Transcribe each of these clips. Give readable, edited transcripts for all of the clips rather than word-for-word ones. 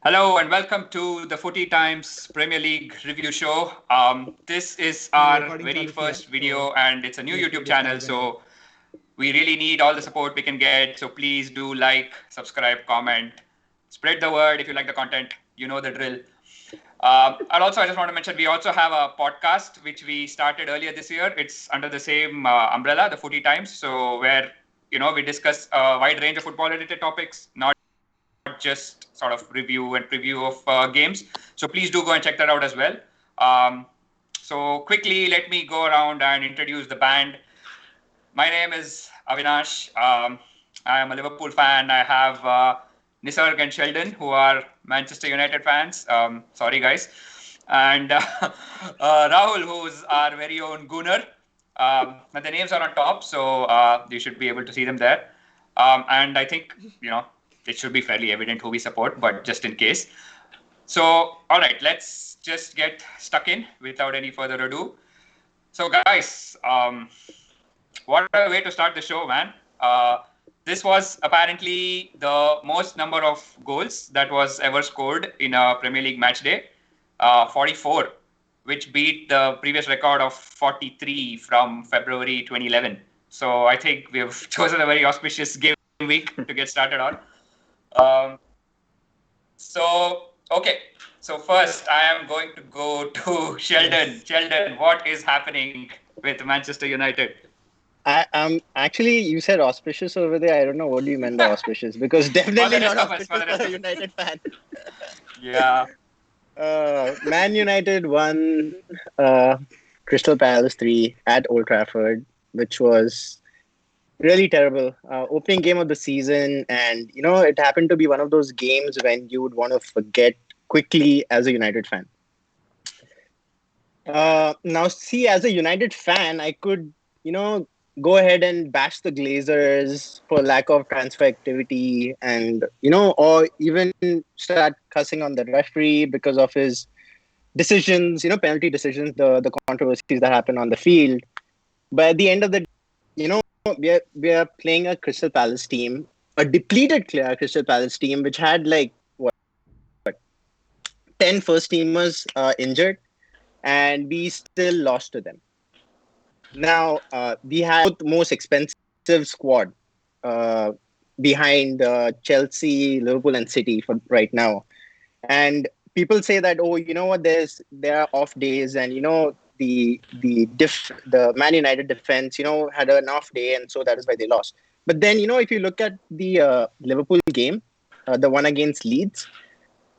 Hello and welcome to the Footy Times Premier League review show. This is My our recording very started here, first so video and it's a new let's YouTube get this channel. started whenever. So we really need all the support we can get. So please do like, subscribe, comment, spread the word if you like the content. You know the drill. I just want to mention we also have a podcast which we started earlier this year. It's under the same umbrella, the Footy Times. So where we discuss a wide range of football-related topics, not just sort of review and preview of games. So please do go and check that out as well. Um, so quickly, let me go around and introduce the band. My name is Avinash. I am a Liverpool fan. I have Nisarg and Sheldon, who are Manchester United fans. Sorry, guys. And Rahul, who's our very own Gooner. And the names are on top, so you should be able to see them there. And I think, it should be fairly evident who we support, but just in case. So, all right, let's just get stuck in without any further ado. So, guys, what a way to start the show, man. This was apparently the most number of goals that was ever scored in a Premier League match day, 44, which beat the previous record of 43 from February 2011. So I think we've chosen a very auspicious game week to get started on. Um, okay. So first, I am going to go to Sheldon. Yes. Sheldon, what is happening with Manchester United? Actually, you said auspicious over there. I don't know what do you meant by auspicious, because For the definitely not rest of us, for auspicious the for rest a of us. United fan. Yeah. Man United won Crystal Palace 3 at Old Trafford, which was really terrible. Opening game of the season, and it happened to be one of those games when you would want to forget quickly as a United fan. Now, see, as a United fan, I could, go ahead and bash the Glazers for lack of transfer activity, and or even start cussing on the referee because of his decisions, penalty decisions, the controversies that happen on the field. But at the end of the, you know, we are playing a Crystal Palace team, a depleted Crystal Palace team, which had like what 10 first teamers injured, and we still lost to them. Now, we have the most expensive squad uh, behind Chelsea, Liverpool, and City for right now. And people say that, oh, you know what? There are off days, and the Man United defense, had an off day, and so that is why they lost. But then, if you look at the Liverpool game, the one against Leeds,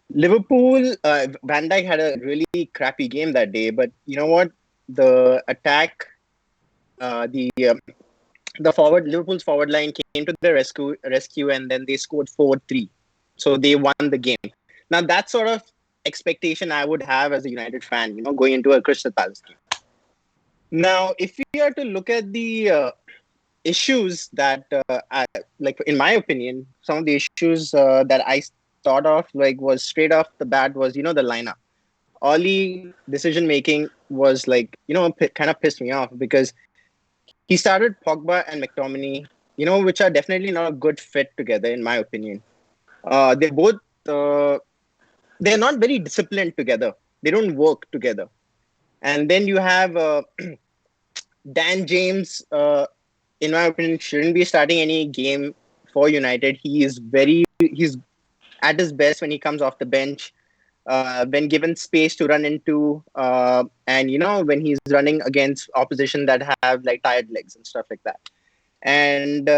Liverpool, Van Dijk had a really crappy game that day. But you know what? The attack, the forward Liverpool's forward line came to the rescue, and then they scored 4-3. So they won the game. Now that sort of expectation I would have as a United fan, going into a Crystal Palace game. Now, if we are to look at the issues that, like in my opinion, some of the issues that I thought of, like, was straight off the bat was, the lineup. Early decision making was like, kind of pissed me off, because he started Pogba and McTominay, which are definitely not a good fit together, in my opinion. They're both, they're not very disciplined together. They don't work together. And then you have Dan James, in my opinion, shouldn't be starting any game for United. He's at his best when he comes off the bench, when given space to run into, and when he's running against opposition that have like tired legs and stuff like that. And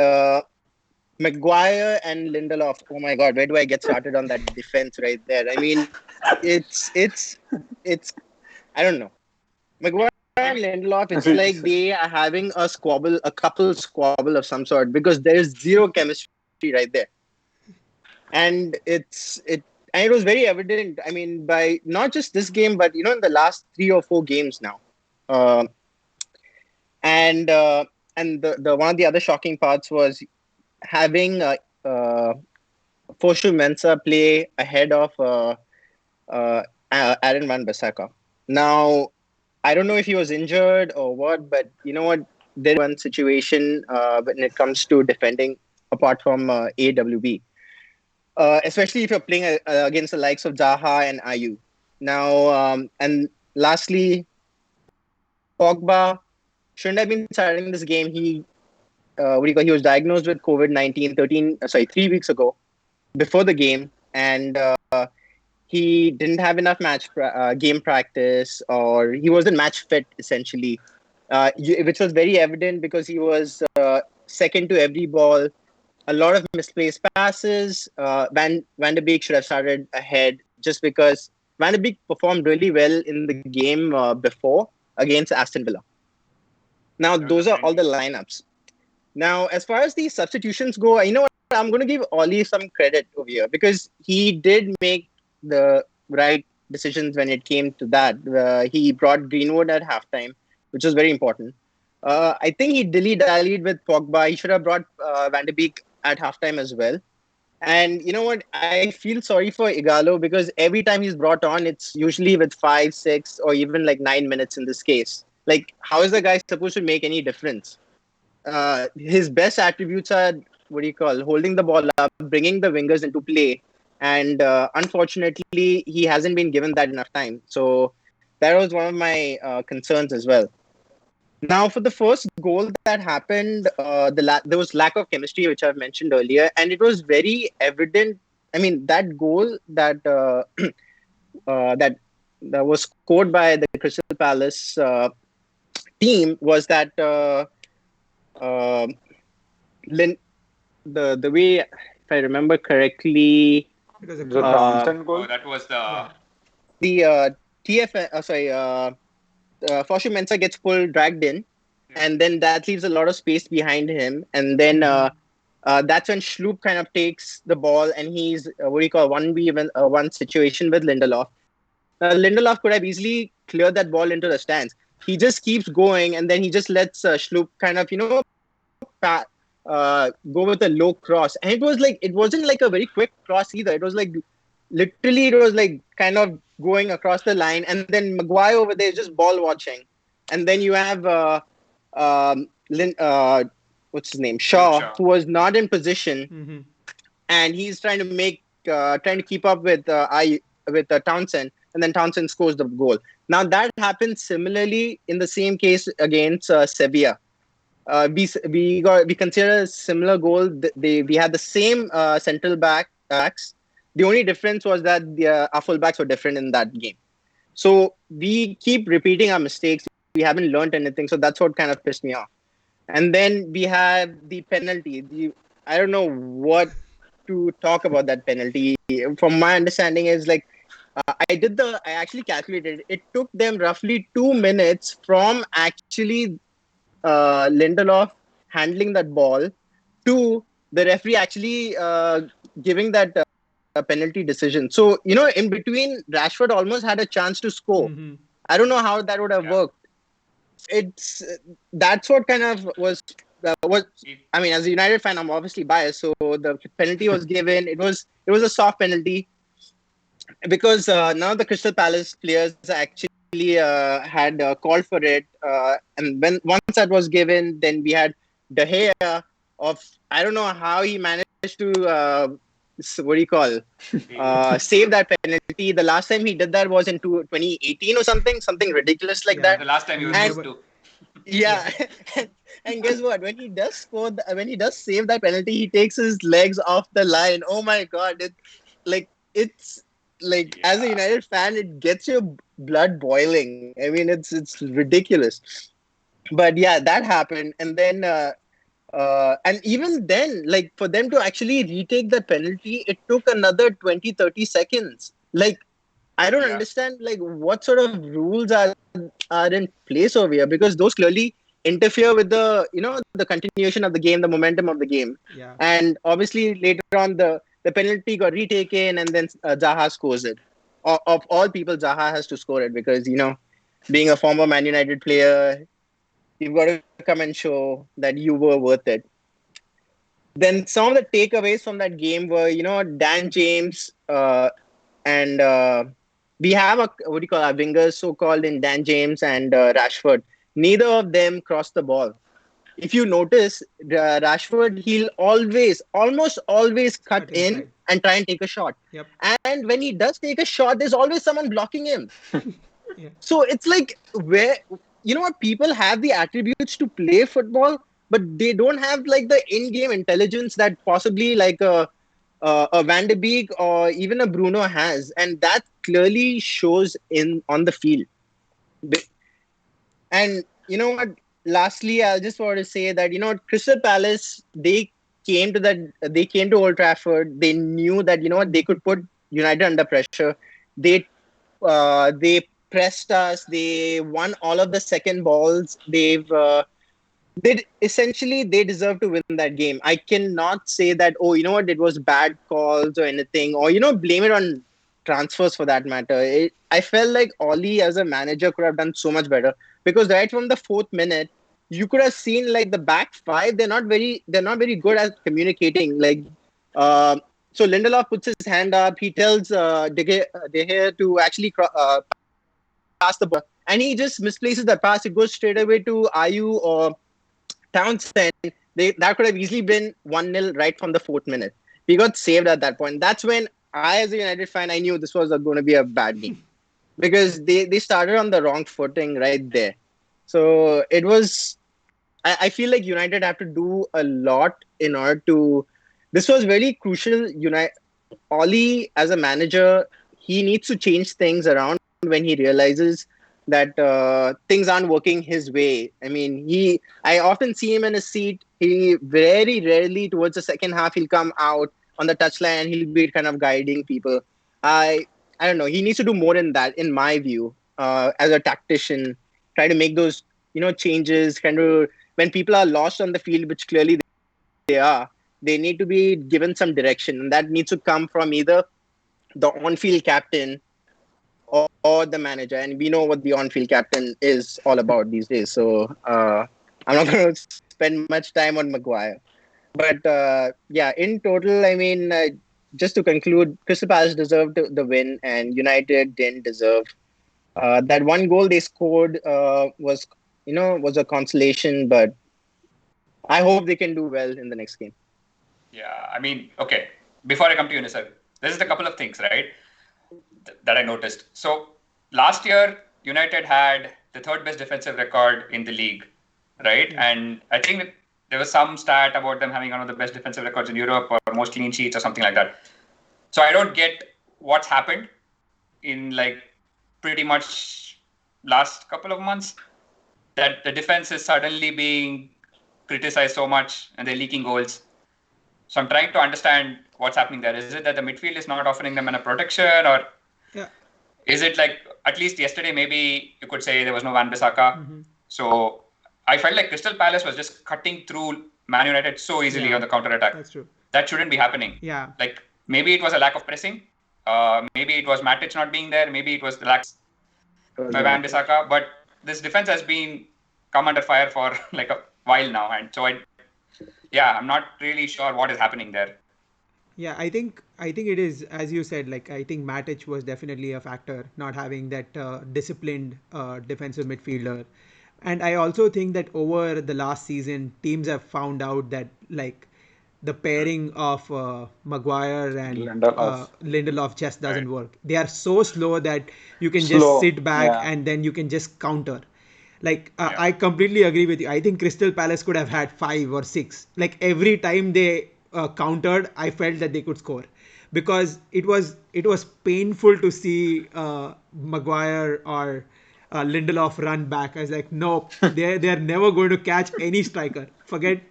Maguire and Lindelof. Oh my God, where do I get started on that defense right there? I mean, it's I don't know. Maguire and Lindelof, it's like they are having a couple squabble of some sort, because there is zero chemistry right there. And it was very evident. I mean, by not just this game, but in the last 3 or 4 games now. Uh, and the one of the other shocking parts was having Foshu Mensah play ahead of Aaron Van Bissaka. Now, I don't know if he was injured or what, but you know what? There is one situation when it comes to defending, apart from AWB. especially if you're playing against the likes of Zaha and Ayu. Now, and lastly, Pogba shouldn't have been starting this game. He was diagnosed with COVID-19 3 weeks ago before the game, and he didn't have enough game practice, or he wasn't match fit essentially, which was very evident because he was second to every ball. A lot of misplaced passes. Van de Beek should have started ahead just because Van de Beek performed really well in the game before against Aston Villa. Now, That was a those are all the friendly. lineups. Now, as far as the substitutions go, you know what? I'm going to give Ollie some credit over here because he did make the right decisions when it came to that. He brought Greenwood at halftime, which was very important. I think he dilly-dallied with Pogba. He should have brought Van de Beek at halftime as well. And you know what? I feel sorry for Igalo because every time he's brought on, it's usually with 5, 6, or even like 9 minutes in this case. Like, how is the guy supposed to make any difference? His best attributes are holding the ball up, bringing the wingers into play, and unfortunately, he hasn't been given that enough time. So that was one of my concerns as well. Now, for the first goal that happened, there was lack of chemistry, which I've mentioned earlier, and it was very evident. I mean, that goal that was scored by the Crystal Palace team was that. Uh, Lin- the way, if I remember correctly, It was a The cross. Townsend Oh, goal. that was the. Yeah. the TF, Foshu Mensah gets dragged in, and then that leaves a lot of space behind him, and then that's when Schlup kind of takes the ball, and he's 1v1 situation with Lindelof. Now Lindelof could have easily cleared that ball into the stands. He just keeps going, and then he just lets Schlup kind of go with a low cross, and it wasn't like a very quick cross either. It was like literally, it was like kind of going across the line, and then Maguire over there is just ball watching, and then you have what's his name, Luke Shaw, Shaw. who was not in position, Mm-hmm. and he's trying to keep up with Townsend, and then Townsend scores the goal. Now that happened similarly in the same case against Sevilla. We consider a similar goal. We had the same central backs. The only difference was that our fullbacks were different in that game. So we keep repeating our mistakes. We haven't learned anything. So that's what kind of pissed me off. And then we have the penalty. I don't know what to talk about that penalty. From my understanding, is like I actually calculated. It took them roughly 2 minutes from actually Lindelof handling that ball to the referee actually giving that penalty decision. So, in between, Rashford almost had a chance to score. Mm-hmm. I don't know how that would have worked. That's what kind of was. I mean, as a United fan, I'm obviously biased. So the penalty was given. It was a soft penalty because none of the Crystal Palace players actually had called for it. And when once that was given, then we had De Gea of, I don't know how he managed to save that penalty. The last time he did that was in 2018 or something ridiculous like Yeah. that. The last time he was And- good too. Yeah, and guess what? When he does save that penalty, he takes his legs off the line. Oh my God! It's like, as a Yeah. United fan, it gets your blood boiling. I mean, it's ridiculous. But yeah, that happened, and then and even then, like, for them to actually retake the penalty, it took another 20-30 seconds. Like, I don't Yeah. understand, like, what sort of rules are in place over here, because those clearly interfere with the continuation of the game, the momentum of the game. Yeah. And obviously later on, the penalty got retaken, and then Zaha scores it. Of all people, Zaha has to score it because, being a former Man United player, you've got to come and show that you were worth it. Then some of the takeaways from that game were, Dan James and we have our wingers, so-called, in Dan James and Rashford. Neither of them crossed the ball. If you notice, Rashford, he'll almost always cut Cut in inside. and try and take a shot. Yep. And when he does take a shot, there's always someone blocking him. Yeah. So it's like where what, people have the attributes to play football, but they don't have like the in-game intelligence that possibly like a Van de Beek or even a Bruno has, and that clearly shows in on the field. And you know what? Lastly, I just want to say that Crystal Palace, they came to Old Trafford. They knew that what, they could put United under pressure. They pressed us. They won all of the second balls. They deserve to win that game. I cannot say that, oh, you know what, it was bad calls or anything, or blame it on transfers for that matter. I felt like Oli as a manager could have done so much better, because right from the fourth minute, you could have seen like the back five. They're not very good at communicating. Like, so Lindelof puts his hand up. He tells De Gea to actually pass the ball, and he just misplaces the pass. It goes straight away to Ayu or Townsend. That could have easily been 1-0 right from the fourth minute. We got saved at that point. That's when I, as a United fan, I knew this was going to be a bad game, because they started on the wrong footing right there. So it was. I feel like United have to do a lot in order to. This was very crucial. Oli, as a manager, he needs to change things around when he realizes that things aren't working his way. I mean, I often see him in his seat. He very rarely, towards the second half, he'll come out on the touchline and he'll be kind of guiding people. I don't know. He needs to do more in that, in my view, as a tactician. Try to make those changes. Kind of when people are lost on the field, which clearly they are. They need to be given some direction, and that needs to come from either the on-field captain or the manager. And we know what the on-field captain is all about these days. So I'm not going to spend much time on Maguire. But yeah, in total, I mean, just to conclude, Crystal Palace deserved the win, and United didn't deserve. That one goal they scored was a consolation, but I hope they can do well in the next game. Yeah, I mean, okay. Before I come to you, Nisar, this is a couple of things, right, that I noticed. So last year, United had the third best defensive record in the league, right? Mm-hmm. And I think there was some stat about them having one of the best defensive records in Europe, or most clean sheets or something like that. So I don't get what's happened in like pretty much last couple of months, that the defense is suddenly being criticized so much and they're leaking goals. So I'm trying to understand what's happening there. Is it that the midfield is not offering them enough protection, or is it like, at least yesterday, maybe you could say there was no Wan-Bissaka. Mm-hmm. So I felt like Crystal Palace was just cutting through Man United so easily on the counter-attack. That's true. That shouldn't be happening. Yeah. Like, maybe it was a lack of pressing. Maybe it was Matic not being there. Maybe it was the lack of Wan-Bissaka. But this defense has been come under fire for like a while now. And so I'm not really sure what is happening there. Yeah, I think it is, as you said, like, I think Matic was definitely a factor, not having that disciplined defensive midfielder. And I also think that over the last season, teams have found out that, like, the pairing of Maguire and Lindelof just doesn't work. They are so slow that you can just sit back and then you can just counter. Like, I completely agree with you. I think Crystal Palace could have had 5 or 6. Like, every time they countered, I felt that they could score, because it was painful to see Maguire or Lindelof run back. I was like, no, they're never going to catch any striker. Forget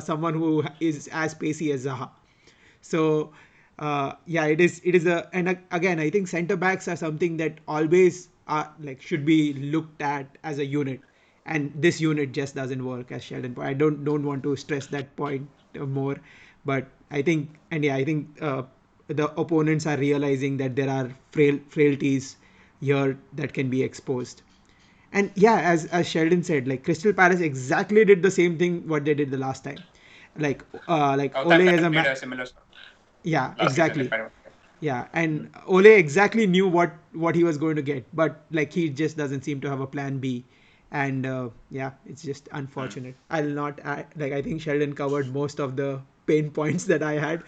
someone who is as pacey as Zaha. So it is and again, I think centre backs are something that always should be looked at as a unit, and this unit just doesn't work, as Sheldon. I don't want to stress that point more, but I think the opponents are realizing that there are frailties here that can be exposed. And as Sheldon said, like, Crystal Palace exactly did the same thing what they did the last time. Like Ole is a similar. Yeah, exactly. Yeah, and Ole exactly knew what he was going to get, but like, he just doesn't seem to have a plan B, and it's just unfortunate. I'll not I think Sheldon covered most of the pain points that I had.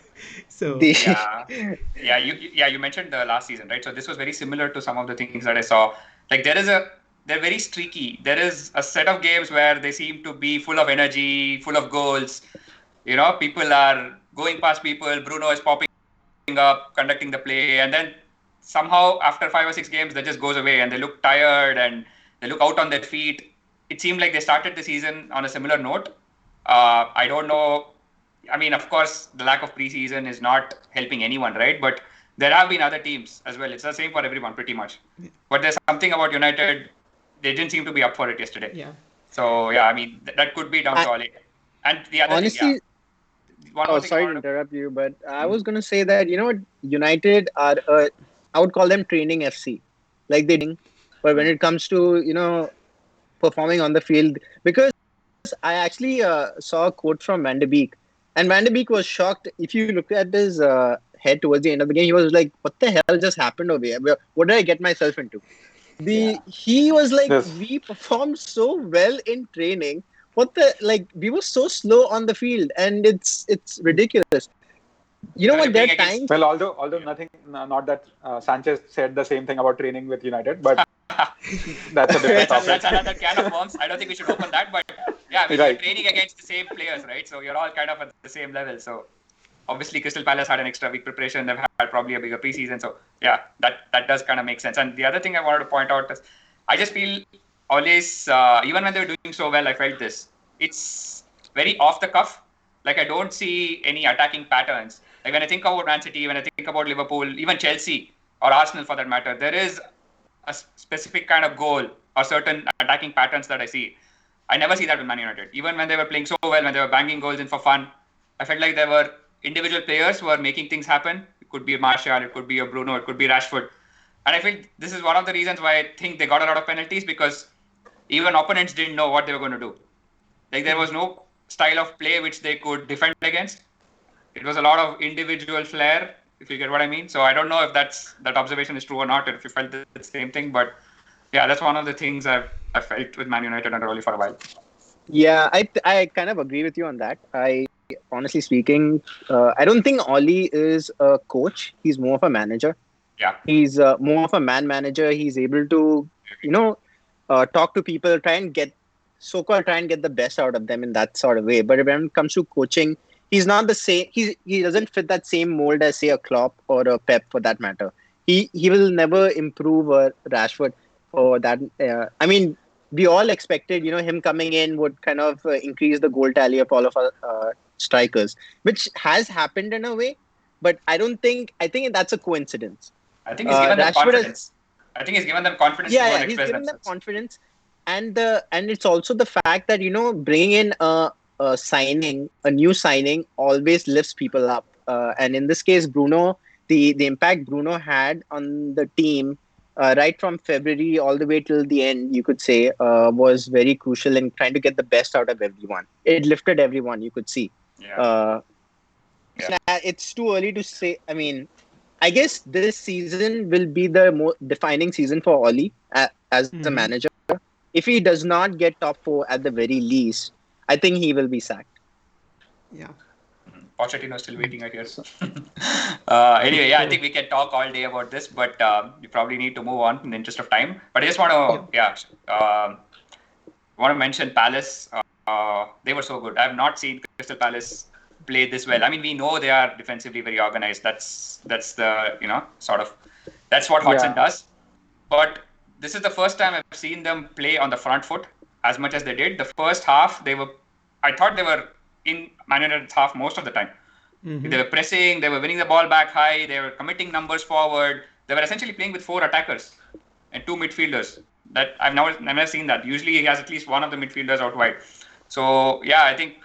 So The You mentioned the last season, right? So this was very similar to some of the things that I saw. Like they're very streaky. There is a set of games where they seem to be full of energy, full of goals. People are going past people. Bruno is popping up, conducting the play, and then somehow after 5 or 6 games, that just goes away, and they look tired and they look out on their feet. It seemed like they started the season on a similar note. I don't know. I mean, of course, the lack of preseason is not helping anyone, right? But there have been other teams as well. It's the same for everyone, pretty much. But there's something about United. They didn't seem to be up for it yesterday. yeah. So yeah, I mean, that could be down to Ole. And the other honestly, thing, one more thing. sorry to interrupt you, but I was going to say that, United are, I would call them training FC. Like but when it comes to, performing on the field, because I actually saw a quote from Van de Beek, and Van de Beek was shocked. If you look at his head towards the end of the game, he was like, "What the hell just happened over here? What did I get myself into?" He was like, "We performed so well in training. We were so slow on the field, and it's ridiculous." You know what? There are times. Well, although nothing, not that Sanchez said the same thing about training with United, but that's a different topic. That's another can of worms. I don't think we should open that, but yeah, you're training against the same players, right? So you're all kind of at the same level. So obviously, Crystal Palace had an extra week preparation. They've had probably a bigger preseason. So yeah, that does kind of make sense. And the other thing I wanted to point out is, I just feel always, even when they were doing so well, I felt this. It's very off the cuff. Like I don't see any attacking patterns. Like when I think about Man City, when I think about Liverpool, even Chelsea or Arsenal for that matter, there is a specific kind of goal or certain attacking patterns that I see. I never see that with Man United. Even when they were playing so well, when they were banging goals in for fun, I felt like there were individual players who were making things happen. It could be Martial, it could be a Bruno, it could be Rashford. And I feel this is one of the reasons why I think they got a lot of penalties, because even opponents didn't know what they were going to do. Like there was no style of play which they could defend against. It was a lot of individual flair, if you get what I mean. So I don't know if that observation is true or not, or if you felt the same thing. But yeah, that's one of the things I felt with Man United under Ole for a while. Yeah, I kind of agree with you on that. Honestly speaking, I don't think Ole is a coach. He's more of a manager. Yeah. He's more of a man manager. He's able to, talk to people, try and get the best out of them in that sort of way. But when it comes to coaching, he's not the same. He doesn't fit that same mold as, say, a Klopp or a Pep for that matter. He will never improve a Rashford for that. I mean, we all expected, him coming in would kind of increase the goal tally of all of our strikers, which has happened in a way. But I think that's a coincidence. I think he's given them confidence. I think he's given them confidence. Yeah, he's given them confidence, and it's also the fact that bringing in a new signing always lifts people up. And in this case, Bruno, the impact Bruno had on the team right from February all the way till the end, you could say, was very crucial in trying to get the best out of everyone. It lifted everyone, you could see. Yeah. It's too early to say. I mean, I guess this season will be the more defining season for Ole as the manager. If he does not get top 4 at the very least, I think he will be sacked. Yeah. Pochettino is still waiting, I guess. Anyway, yeah, I think we can talk all day about this, but we probably need to move on in the interest of time. But I just want to mention Palace. They were so good. I have not seen Crystal Palace play this well. I mean, we know they are defensively very organized. That's the that's what Hodgson does. But this is the first time I've seen them play on the front foot as much as they did. The first half, I thought they were in Man United's half most of the time. Mm-hmm. They were pressing, they were winning the ball back high, they were committing numbers forward. They were essentially playing with 4 attackers and 2 midfielders. That I've never seen that. Usually he has at least one of the midfielders out wide. So yeah, I think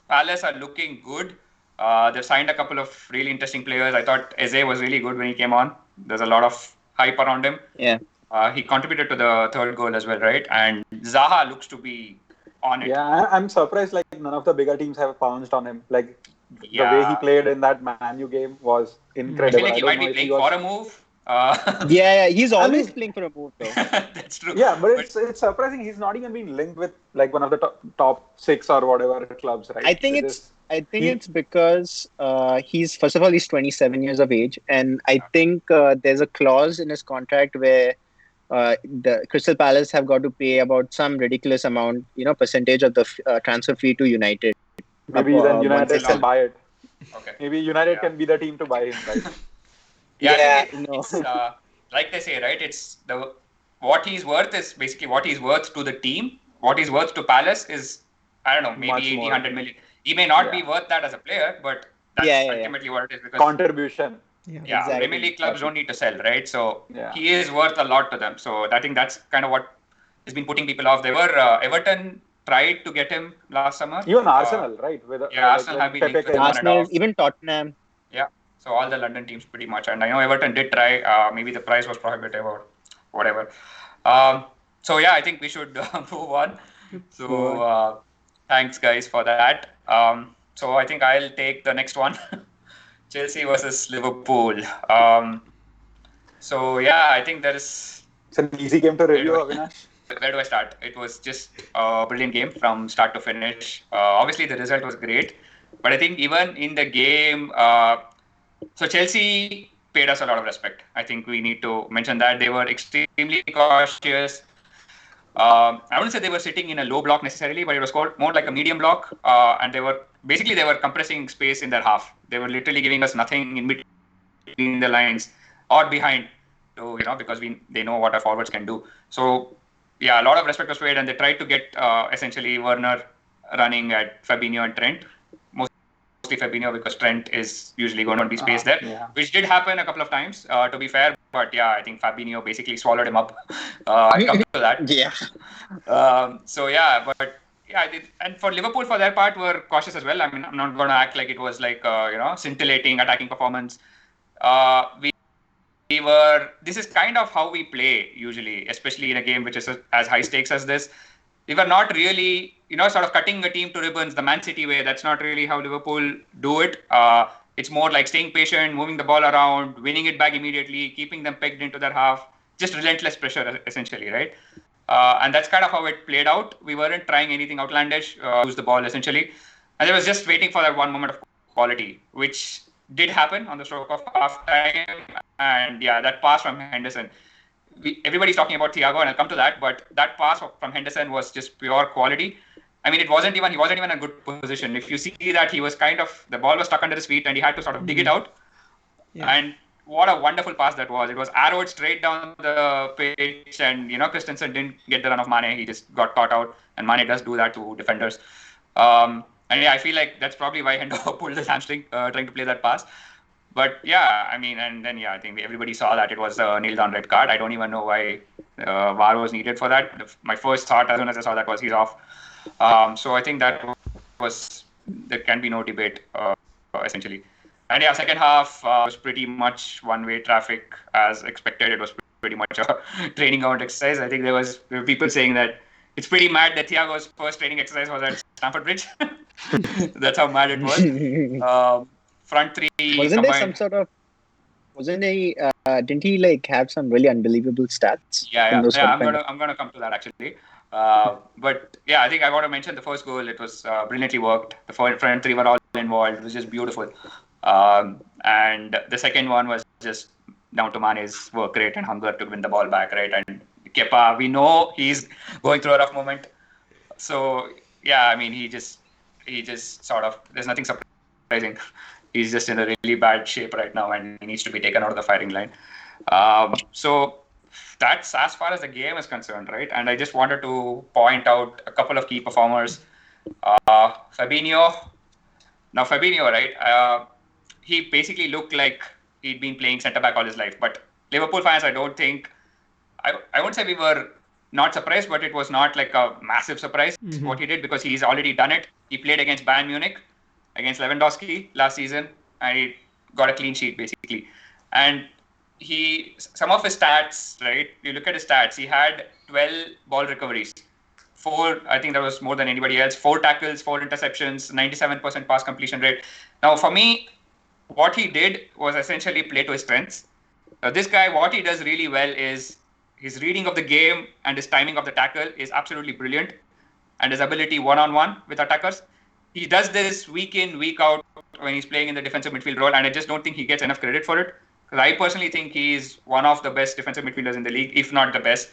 Palace are looking good. They've signed a couple of really interesting players. I thought Eze was really good when he came on. There's a lot of hype around him. Yeah. He contributed to the 3rd goal as well, right? And Zaha looks to be on it. Yeah, I'm surprised none of the bigger teams have pounced on him. The way he played in that Man U game was incredible. I feel like he might be playing for a move. He's always playing for a move though. That's true. Yeah, but it's surprising he's not even been linked with one of the top 6 or whatever clubs, right? I think I think it's because he's, first of all, he's 27 years of age, and I think there's a clause in his contract where the Crystal Palace have got to pay about some ridiculous amount, percentage of the transfer fee to United. Maybe then Once they United sell. can buy it. Okay. Maybe United Yeah. can be the team to buy him, right? Yeah, I think no. it's like they say, right? It's what he's worth is basically what he's worth to the team. What he's worth to Palace is, I don't know, maybe Much 80, more. 100 million. He may not be Yeah. worth that as a player, but that's Yeah. ultimately what it is because Contribution. Yeah. Premier Exactly. League clubs don't need to sell, right? So Yeah. he is worth a lot to them. So I think that's kind of what has been putting people off. They were Everton tried to get him last summer. Even Arsenal, right? Arsenal have been linked with him on and Arsenal, off. even Tottenham. Yeah. So all the London teams pretty much, and I know Everton did try. Maybe the price was prohibitive or whatever. So yeah, I think we should move on. So thanks guys for that. So I think I'll take the next one. Chelsea versus Liverpool. So yeah, I think there is. It's an easy game to review, Avinash. Where do I start? It was just a brilliant game from start to finish. Obviously, the result was great, but I think even in the game, so Chelsea paid us a lot of respect. I think we need to mention that they were extremely cautious. I wouldn't say they were sitting in a low block necessarily, but it was called more like a medium block, and they were compressing space in their half. They were literally giving us nothing in between the lines or behind, because they know what our forwards can do. So yeah, a lot of respect was paid, and they tried to get essentially Werner running at Fabinho and Trent. Mostly Fabinho because Trent is usually going to be spaced there, which did happen a couple of times, to be fair. But yeah, I think Fabinho basically swallowed him up. I'll come to that. Yeah. So yeah, but yeah, and for Liverpool, for their part, were cautious as well. I mean, I'm not going to act like it was like scintillating attacking performance. This is kind of how we play usually, especially in a game which is as high stakes as this. We were not really, sort of cutting a team to ribbons the Man City way. That's not really how Liverpool do it. It's more like staying patient, moving the ball around, winning it back immediately, keeping them pegged into their half, just relentless pressure essentially, right? And that's kind of how it played out. We weren't trying anything outlandish, lose the ball essentially. And they was just waiting for that one moment of quality, which did happen on the stroke of half time. And yeah, that pass from Henderson. Everybody's talking about Thiago, and I'll come to that, but that pass from Henderson was just pure quality. I mean, he wasn't even in a good position. If you see that, he was the ball was stuck under his feet, and he had to sort of dig it out. Yeah. And what a wonderful pass that was. It was arrowed straight down the pitch, and Christensen didn't get the run of Mane. He just got caught out, and Mane does do that to defenders. And yeah, I feel like that's probably why Hendo pulled his hamstring trying to play that pass. But yeah, I mean, and then yeah, I think everybody saw that it was a nailed-on red card. I don't even know why VAR was needed for that. My first thought as soon as I saw that was he's off. So I think there can be no debate essentially. And yeah, second half was pretty much one-way traffic as expected. It was pretty much a training ground exercise. I think there were people saying that it's pretty mad that Thiago's first training exercise was at Stamford Bridge. That's how mad it was. Front three. Wasn't there some sort of? Wasn't he? Didn't he have some really unbelievable stats? Yeah. I'm gonna come to that actually. But yeah, I think I want to mention the first goal. It was brilliantly worked. The front three were all involved. It was just beautiful. And the second one was just down to Mane's work rate and hunger to win the ball back, right? And Kepa, we know he's going through a rough moment. So yeah, I mean, he just sort of, there's nothing surprising. He's just in a really bad shape right now, and he needs to be taken out of the firing line. So that's as far as the game is concerned, right? And I just wanted to point out a couple of key performers. Fabinho. Now Fabinho, right? He basically looked like he'd been playing centre back all his life. But Liverpool fans, I don't think, I won't say we were not surprised, but it was not like a massive surprise what he did, because he's already done it. He played against Bayern Munich, against Lewandowski last season, and he got a clean sheet basically. And some of his stats, right? You look at his stats, he had 12 ball recoveries. 4, I think that was more than anybody else. 4 tackles, 4 interceptions, 97% pass completion rate. Now, for me, what he did was essentially play to his strengths. This guy, what he does really well is his reading of the game and his timing of the tackle is absolutely brilliant. And his ability one-on-one with attackers he does this week in, week out when he's playing in the defensive midfield role, and I just don't think he gets enough credit for it. Because I personally think he's one of the best defensive midfielders in the league, if not the best.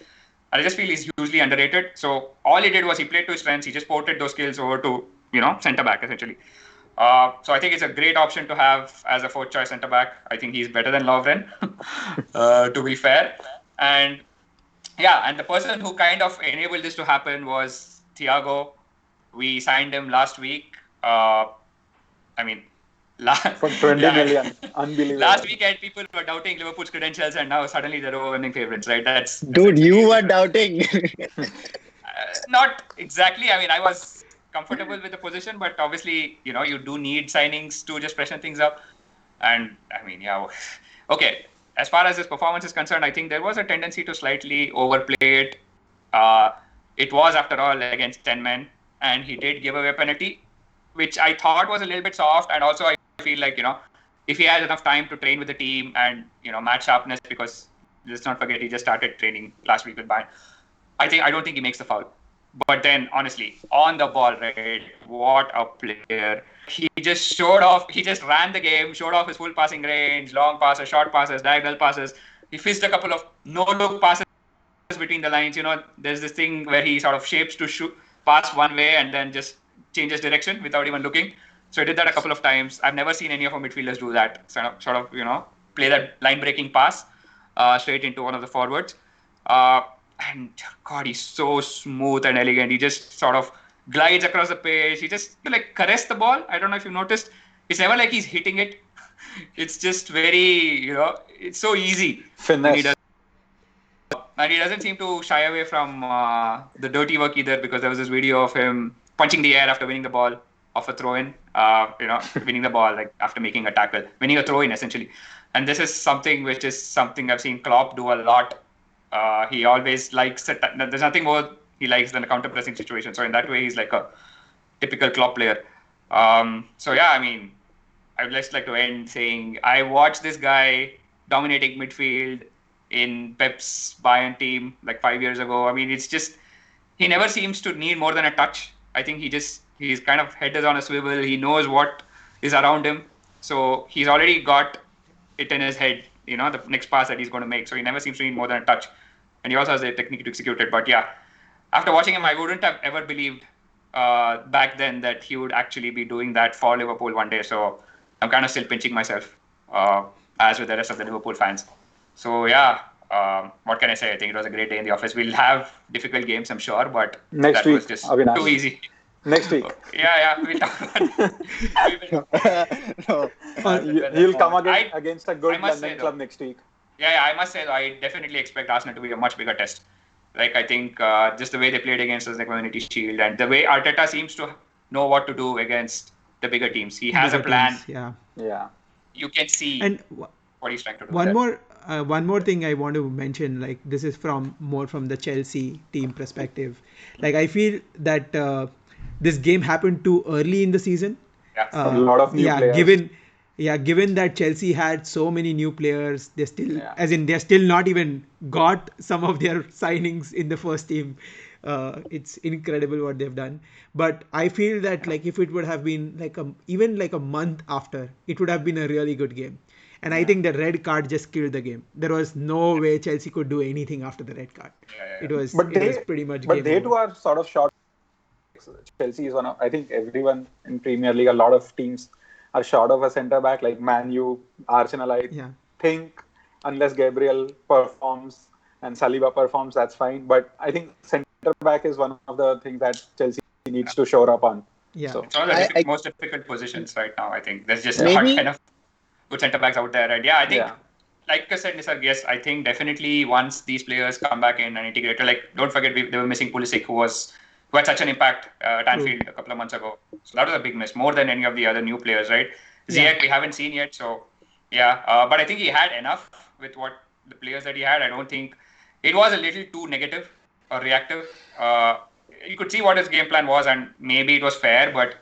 And I just feel he's hugely underrated. So all he did was he played to his strengths. He just ported those skills over to, centre back essentially. So I think it's a great option to have as a fourth choice centre back. I think he's better than Lovren, to be fair. And and the person who kind of enabled this to happen was Thiago. We signed him last week. For 20 million. Unbelievable. Last weekend, people were doubting Liverpool's credentials, and now suddenly they're overwhelming favourites, right? Dude, you were doubting. Not exactly. I mean, I was comfortable with the position, but obviously, you do need signings to just freshen things up. And I mean, okay. As far as his performance is concerned, I think there was a tendency to slightly overplay it. It was, after all, against 10 men, and he did give away a penalty, which I thought was a little bit soft. And also, I feel like, if he has enough time to train with the team and, match sharpness, because let's not forget, he just started training last week with Bayern. I don't think he makes the foul. But then, honestly, on the ball, right, what a player. He just showed off. He just ran the game, showed off his full passing range, long passes, short passes, diagonal passes. He fished a couple of no-look passes between the lines. There's this thing where he sort of shapes to shoot, pass one way and then just changes direction without even looking. So he did that a couple of times. I've never seen any of our midfielders do that. Sort of, play that line-breaking pass straight into one of the forwards. And God, he's so smooth and elegant. He just sort of glides across the pitch. He just caress the ball. I don't know if you noticed. It's never like he's hitting it. It's just very, it's so easy. Finesse. And he doesn't seem to shy away from the dirty work either, because there was this video of him punching the air after winning the ball off a throw-in. Winning the ball after making a tackle, winning a throw-in essentially. And this is something I've seen Klopp do a lot. He always likes it. There's nothing more he likes than a counter-pressing situation. So in that way, he's like a typical Klopp player. I mean, I would just like to end saying I watched this guy dominating midfield in Pep's Bayern team 5 years ago. I mean, it's just he never seems to need more than a touch. I think he's kind of head is on a swivel. He knows what is around him. So he's already got it in his head, the next pass that he's going to make. So he never seems to need more than a touch. And he also has the technique to execute it. But after watching him, I wouldn't have ever believed back then that he would actually be doing that for Liverpool one day. So I'm kind of still pinching myself, as with the rest of the Liverpool fans. So what can I say? I think it was a great day in the office. We'll have difficult games, I'm sure, but next that week, was just Avinash. too easy. Next week. We'll talk about it. He'll come against a good London club next week. I must say, though, I definitely expect Arsenal to be a much bigger test. I think just the way they played against us in the Community Shield, and the way Arteta seems to know what to do against the bigger teams. He has a plan. Yeah. You can see what he's trying to do. One more thing I want to mention, this is more from the Chelsea team perspective. I feel that this game happened too early in the season. A lot of new players. Given that Chelsea had so many new players, they're still not even got some of their signings in the first team. It's incredible what they've done. But I feel that if it would have been even a month after, it would have been a really good game. And I think the red card just killed the game. There was no way Chelsea could do anything after the red card. It was pretty much game over. But they too are sort of short. Chelsea is one of, I think everyone in Premier League, a lot of teams are short of a centre back, like Man U, Arsenal. I think unless Gabriel performs and Saliba performs, that's fine. But I think centre back is one of the things that Chelsea needs to shore up on. Yeah. So it's one of the most difficult positions right now. I think there's just not enough good centre backs out there. And I think, like I said, Nisarg, yes, I think definitely once these players come back in and integrate, don't forget they were missing Pulisic, who had such an impact at Anfield a couple of months ago. So that was a big miss, more than any of the other new players, right? Ziyech, we haven't seen yet. So, but I think he had enough with what the players that he had. I don't think it was a little too negative or reactive. You could see what his game plan was, and maybe it was fair, but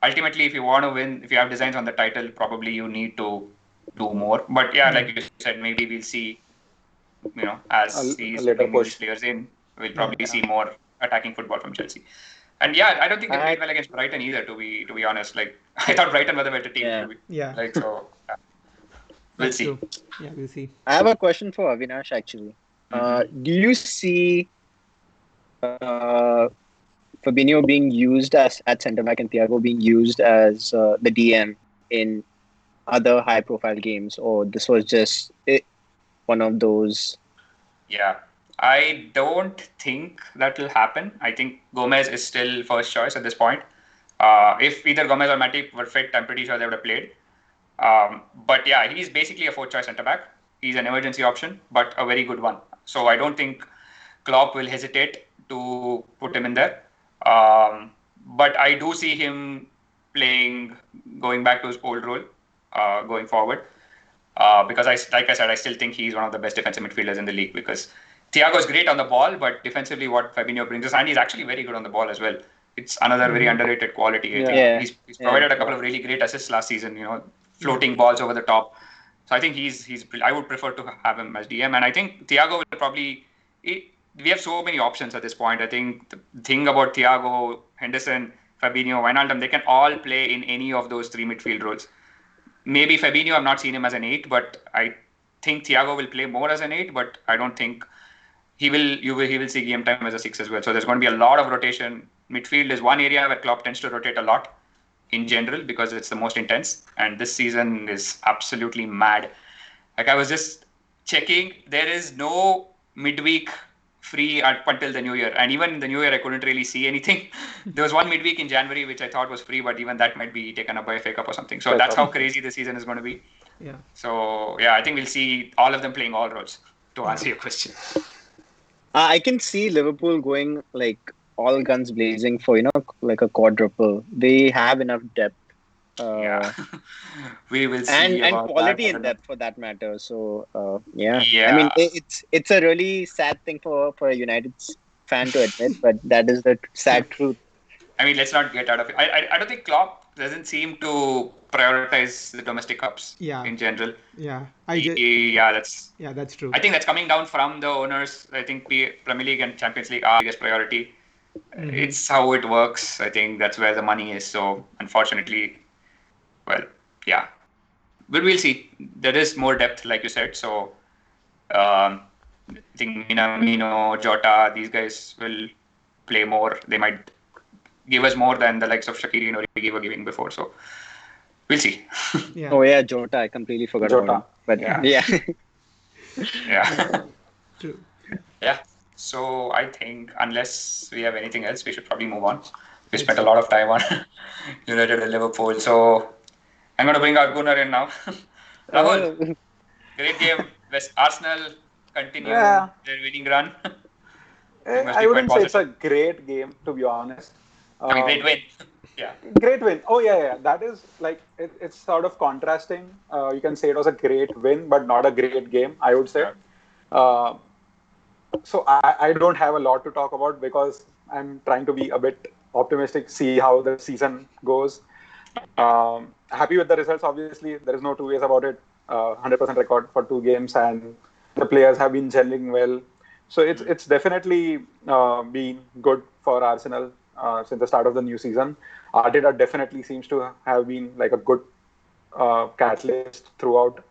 ultimately, if you want to win, if you have designs on the title, probably you need to do more. But like you said, maybe we'll see, as these players in, we'll probably see more attacking football from Chelsea. And yeah, I don't think they played well against Brighton either. To be honest, like I thought Brighton were the better team. Yeah. Like so, we'll see. True. Yeah, we'll see. I have a question for Avinash actually. Do you see Fabinho being used as at centre back and Thiago being used as the DM in other high-profile games, or this was just one of those? Yeah, I don't think that will happen. I think Gomez is still first choice at this point. If either Gomez or Matip were fit, I'm pretty sure they would have played. But yeah, he's basically a fourth choice centre back. He's an emergency option, but a very good one. So I don't think Klopp will hesitate to put him in there. But I do see him going back to his old role, going forward. Because like I said, I still think he's one of the best defensive midfielders in the league. Because Thiago is great on the ball, but defensively, what Fabinho brings us, and he's actually very good on the ball as well. It's another very underrated quality. I think he's provided a couple of really great assists last season. Floating balls over the top. So I think he's. I would prefer to have him as DM, and I think Thiago will probably. We have so many options at this point. I think the thing about Thiago, Henderson, Fabinho, Wijnaldum, they can all play in any of those three midfield roles. Maybe Fabinho, I've not seen him as an 8, but I think Thiago will play more as an 8, but I don't think he will see game time as a 6 as well. So there's going to be a lot of rotation. Midfield is one area where Klopp tends to rotate a lot in general because it's the most intense. And this season is absolutely mad. Like I was just checking, there is no midweek free up until the new year. And even in the new year, I couldn't really see anything. There was one midweek in January, which I thought was free, but even that might be taken up by a FA Cup or something. So that's how crazy the season is going to be. Yeah. So, yeah, I think we'll see all of them playing all roles, to answer your question. I can see Liverpool going like all guns blazing for, like a quadruple. They have enough depth. We will see. And quality in depth for that matter. So, I mean, it's a really sad thing for a United fan to admit, but that is the sad truth. I mean, let's not get out of it. I don't think Klopp doesn't seem to prioritize the domestic cups in general. Yeah. That's true. I think that's coming down from the owners. I think Premier League and Champions League are biggest priority. Mm-hmm. It's how it works. I think that's where the money is. So, unfortunately, well, yeah. But we'll see. There is more depth, like you said. So, I think Minamino, Jota, these guys will play more. They might give us more than the likes of Shaqiri and Origi were giving before. So, we'll see. Yeah. Oh, yeah, Jota. I completely forgot about him. But, yeah. Yeah. True. Yeah. So, I think unless we have anything else, we should probably move on. We spent a lot of time on United and Liverpool. So, I'm going to bring our Gunnar in now. Rahul, great game. Arsenal continue their winning run. I wouldn't say it's a great game, to be honest. Great win. Yeah. Great win. Oh, yeah. That is like, it's sort of contrasting. You can say it was a great win, but not a great game, I would say. So I don't have a lot to talk about because I'm trying to be a bit optimistic, see how the season goes. Happy with the results, obviously. There is no two ways about it. 100% record for 2 games, and the players have been gelling well. So it's definitely been good for Arsenal since the start of the new season. Arteta definitely seems to have been like a good catalyst throughout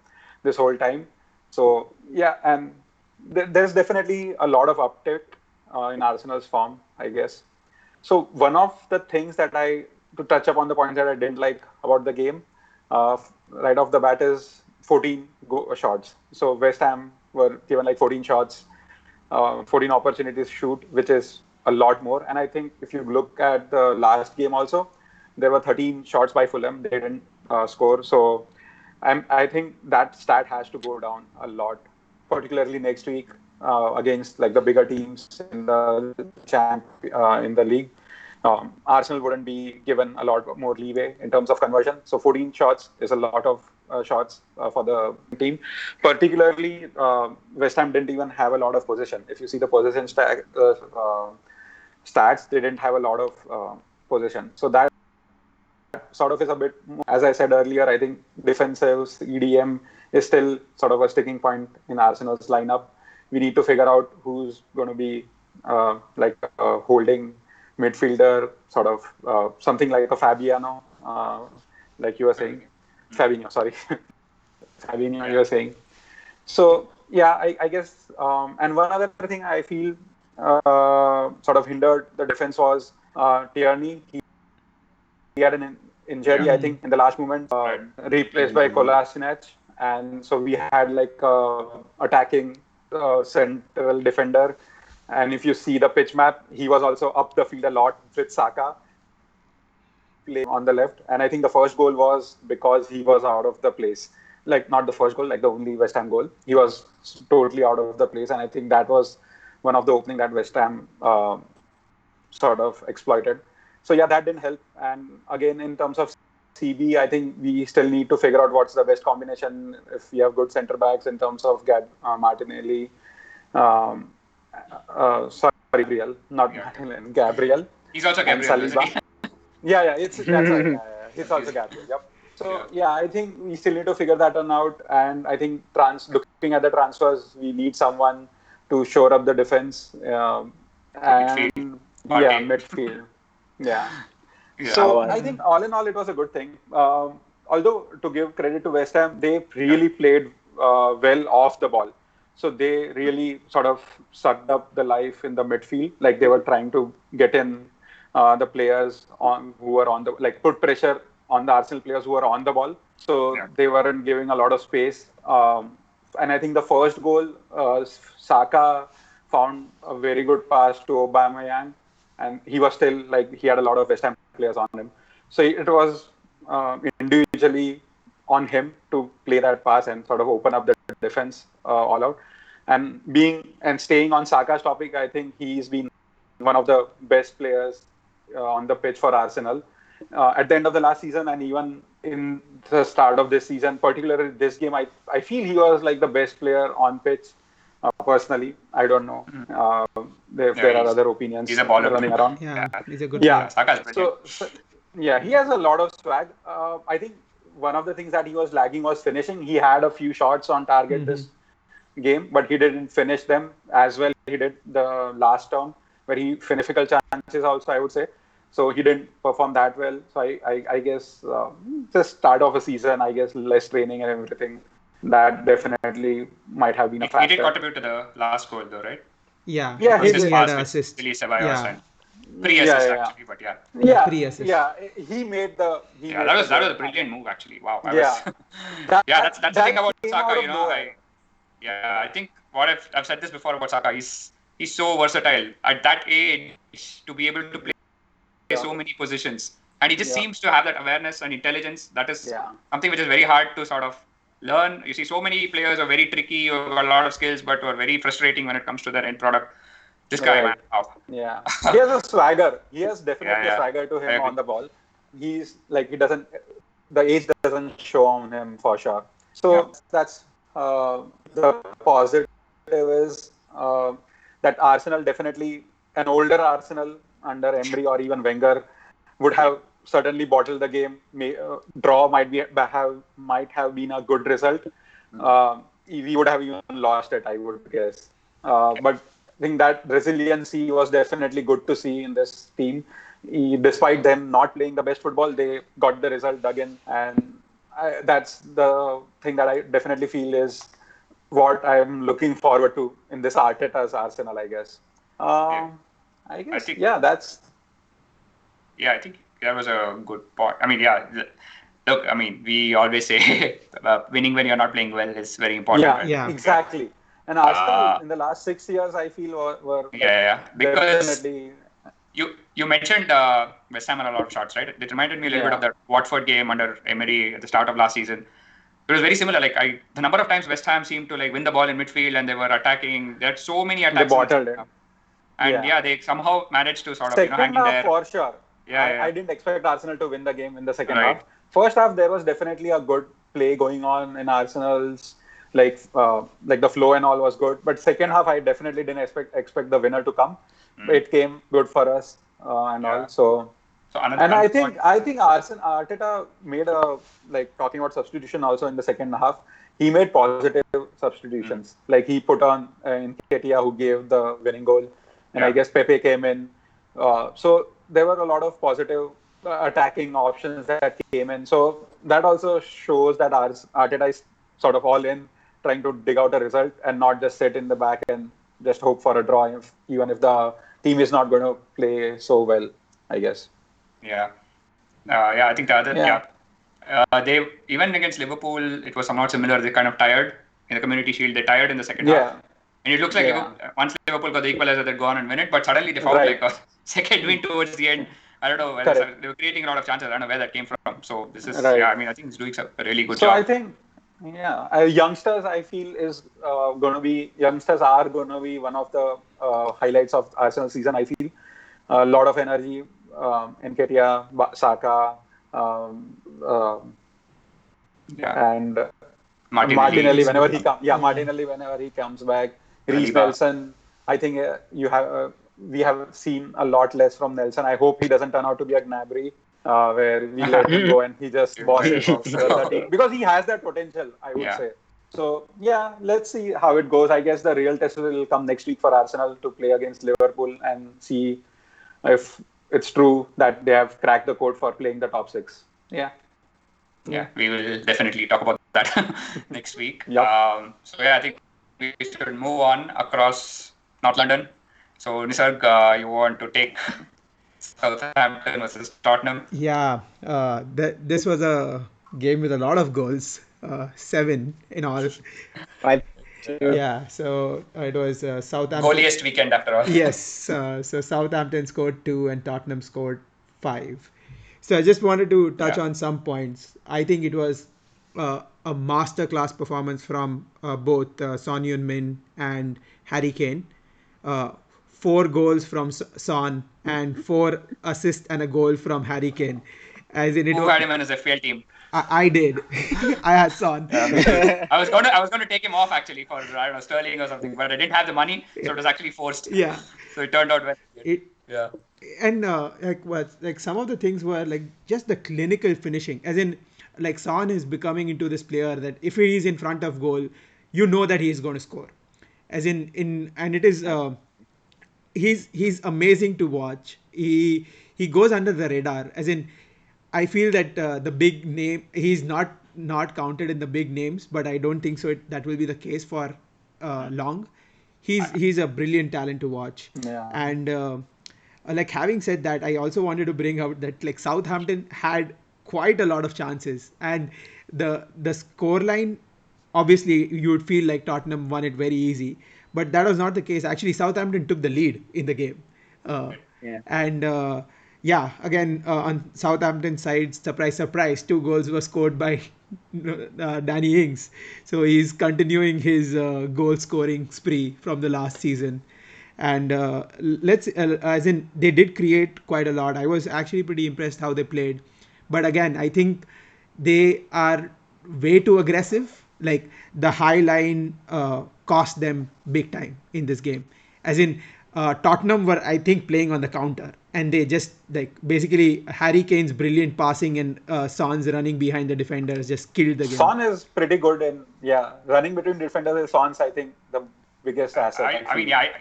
this whole time. So yeah, and there's definitely a lot of uptick in Arsenal's form, I guess. So one of the things to touch upon the points that I didn't like about the game, right off the bat is 14 shots. So West Ham were given like 14 shots, 14 opportunities to shoot, which is a lot more. And I think if you look at the last game also, there were 13 shots by Fulham. They didn't score. So I think that stat has to go down a lot, particularly next week against like the bigger teams in the in the league. Arsenal wouldn't be given a lot more leeway in terms of conversion. So 14 shots is a lot of shots for the team. Particularly, West Ham didn't even have a lot of possession. If you see the possession stats, they didn't have a lot of possession. So that sort of is a bit, as I said earlier, I think defensive EDM is still sort of a sticking point in Arsenal's lineup. We need to figure out who's going to be holding midfielder, sort of something like a Fabiano, like you were saying. Fabinho, sorry. Fabinho, you were saying. So, yeah, I guess, and one other thing I feel sort of hindered the defense was Tierney. He had an injury, I think, in the last moment, replaced by Kolasinac. And so we had like attacking central defender. And if you see the pitch map, he was also up the field a lot with Saka playing on the left. And I think the first goal was because he was out of the place. Like, not the first goal, like the only West Ham goal. He was totally out of the place. And I think that was one of the opening that West Ham sort of exploited. So, yeah, that didn't help. And again, in terms of CB, I think we still need to figure out what's the best combination if we have good centre backs in terms of Martinelli. Sorry, Gabriel, not Martinelli, Gabriel. He's also Gabriel, isn't he? Yeah, that's right. He's also Gabriel. Yep. So yeah, I think we still need to figure that one out. And I think looking at the transfers, we need someone to shore up the defense midfield. Yeah. So I think all in all, it was a good thing. Although to give credit to West Ham, they really played well off the ball. So they really sort of sucked up the life in the midfield, like they were trying to get in the players who were on the put pressure on the Arsenal players who were on the ball. So they weren't giving a lot of space. And I think the first goal, Saka found a very good pass to Aubameyang, and he was still he had a lot of West Ham players on him. So it was individually on him to play that pass and sort of open up the defense all out. And staying on Saka's topic, I think he's been one of the best players on the pitch for Arsenal at the end of the last season, and even in the start of this season, particularly this game, I feel he was like the best player on pitch. Personally, I don't know if there are other opinions he's a baller running around. Yeah, he's a good player. So yeah, he has a lot of swag. I think one of the things that he was lagging was finishing. He had a few shots on target this game, but he didn't finish them as well. He did the last term where he finished difficult chances also, I would say. So he didn't perform that well. So I guess just start of a season, I guess less training and everything. That definitely might have been a factor. He did contribute to the last goal though, right? Yeah, he had an assist. Pre-assist actually, but pre-assist. that was a brilliant move actually. Wow. That's the thing about Saka, I think what I've said this before about Saka. He's so versatile at that age to be able to play so many positions, and he just seems to have that awareness and intelligence. That is something which is very hard to sort of learn. You see, so many players are very tricky, who got a lot of skills, but were very frustrating when it comes to their end product. This guy, man, wow. Yeah, he has a swagger. He has definitely a swagger to him on the ball. He's the age doesn't show on him for sure. So that's the positive is that Arsenal definitely, an older Arsenal under Emery or even Wenger would have certainly bottled the game. Draw might have been a good result. We would have even lost it, I would guess. But I think that resiliency was definitely good to see in this team. Despite them not playing the best football, they got the result again. And that's the thing that I definitely feel is what I'm looking forward to in this Arteta's Arsenal, I guess. I think that was a good point. I mean, look, I mean, we always say winning when you're not playing well is very important. Yeah, exactly. And Arsenal in the last 6 years, I feel were because you mentioned West Ham had a lot of shots, right? It reminded me a little bit of that Watford game under Emery at the start of last season. It was very similar. The number of times West Ham seemed to win the ball in midfield and they were attacking. There had so many attacks. They bottled it. And they somehow managed to sort of hang in there. For sure. I didn't expect Arsenal to win the game in the second half. First half, there was definitely a good play going on in Arsenal's. The flow and all was good. But second half, I definitely didn't expect the winner to come. It came good for us and all. So I think Arteta made talking about substitution also in the second half. He made positive substitutions. He put on Nketiah, who gave the winning goal. And I guess Pepe came in. So there were a lot of positive attacking options that came in. So that also shows that Arteta is sort of all in, trying to dig out a result and not just sit in the back and just hope for a draw, even if the team is not going to play so well, I guess. Yeah. I think the other, they even against Liverpool, it was somewhat similar. They kind of tired in the Community Shield. They tired in the second half. And it looks like once Liverpool got the equalizer, they'd go on and win it. But suddenly they found like a second win towards the end. I don't know. They were creating a lot of chances. I don't know where that came from. So this is, I think he's doing a really good job. So I think, youngsters, I feel youngsters are going to be one of the highlights of Arsenal season. I feel a lot of energy. Nketiah, Saka, and Martinelli whenever he comes. Martinelli whenever he comes back. Reece Nelson. I think we have seen a lot less from Nelson. I hope he doesn't turn out to be a Gnabry, where we let him go and he just bosses the team, because he has that potential, I would say. So let's see how it goes. I guess the real test will come next week for Arsenal to play against Liverpool and see if it's true that they have cracked the code for playing the top six. Yeah, we will definitely talk about that next week. Yep. I think we should move on across North London. So Nisarg, you want to take Southampton versus Tottenham? Yeah, this was a game with a lot of goals, 7 in all. 5. Yeah, so it was Southampton. Goaliest weekend after all. Yes, so Southampton scored 2 and Tottenham scored 5. So I just wanted to touch on some points. I think it was a masterclass performance from both Son Heung-min and Harry Kane. 4 goals from Son and 4 assists and a goal from Harry Kane. Who had him in his FPL team? I did. I had Son. I was going to take him off actually for Sterling or something, but I didn't have the money, so it was actually forced. Yeah. So it turned out well. And some of the things were like just the clinical finishing, as in like Son is becoming into this player that if he is in front of goal, you know that he is going to score. As and it is he's amazing to watch. He goes under the radar. As in, I feel that the big name, he's not counted in the big names, but I don't think so that will be the case for long. He's a brilliant talent to watch. Yeah. And like having said that, I also wanted to bring out that like Southampton had quite a lot of chances, and the scoreline, obviously you would feel like Tottenham won it very easy, but that was not the case. Actually, Southampton took the lead in the game. And again, on Southampton side, surprise, 2 goals were scored by Danny Ings. So he's continuing his goal scoring spree from the last season. And as in, they did create quite a lot. I was actually pretty impressed how they played. But again, I think they are way too aggressive. Like the high line cost them big time in this game. As in, Tottenham were, I think, playing on the counter, and they just like basically Harry Kane's brilliant passing and Son's running behind the defenders just killed the game. Son is pretty good in running between defenders. Is Son's, I think, the biggest asset.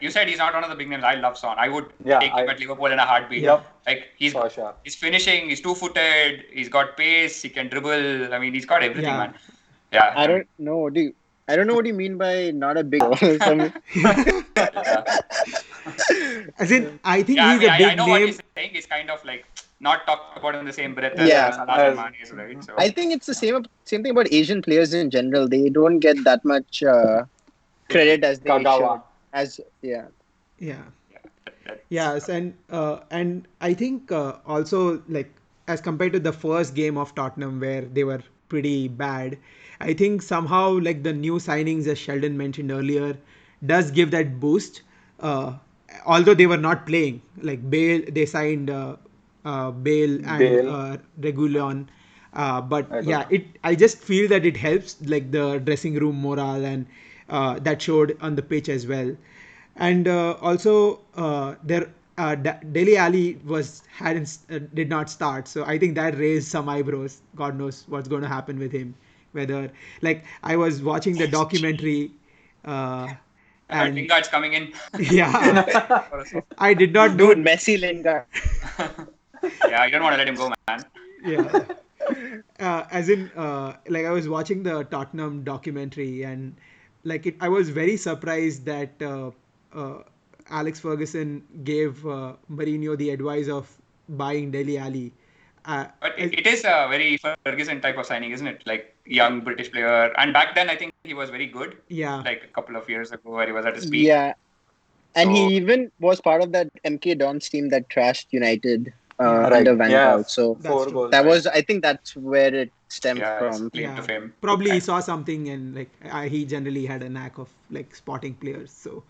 You said he's not one of the big names. I love Son. I would take him at Liverpool in a heartbeat. Yep. Like he's finishing. He's 2-footed. He's got pace. He can dribble. I mean, he's got everything, man. Yeah. I don't know. I don't know what you mean by not a big. As in, I think he's a big name. I know what he's saying. He's kind of like not talked about in the same breath as Salah and Mane, right? So, I think it's the same thing about Asian players in general. They don't get that much credit as they should. Yes, and I think also like as compared to the first game of Tottenham where they were pretty bad, I think somehow like the new signings, as Sheldon mentioned earlier, does give that boost. Although they were not playing, like Bale, they signed Bale and Reguilon. But I just feel that it helps like the dressing room morale, and that showed on the pitch as well. And also Dele Alli did not start, so I think that raised some eyebrows. God knows what's going to happen with him. Whether like I was watching the documentary, And Lingard's coming in. yeah, I did not know. Dude, Messi, Lingard. Yeah, you don't want to let him go, man. Yeah. As in, like I was watching the Tottenham documentary, and I was very surprised that Alex Ferguson gave Mourinho the advice of buying Dele Alli. But it is a very Ferguson type of signing, isn't it? Like young British player. And back then, I think he was very good. Yeah. Like a couple of years ago, where he was at his peak. Yeah. And So- he even was part of that MK Dons team that trashed United under Van Gaal. So That's 4 true. goals. that right? was, I think that's where it stemmed Yeah, from. it's claim to fame. Probably he saw something, and he generally had a knack of like spotting players. So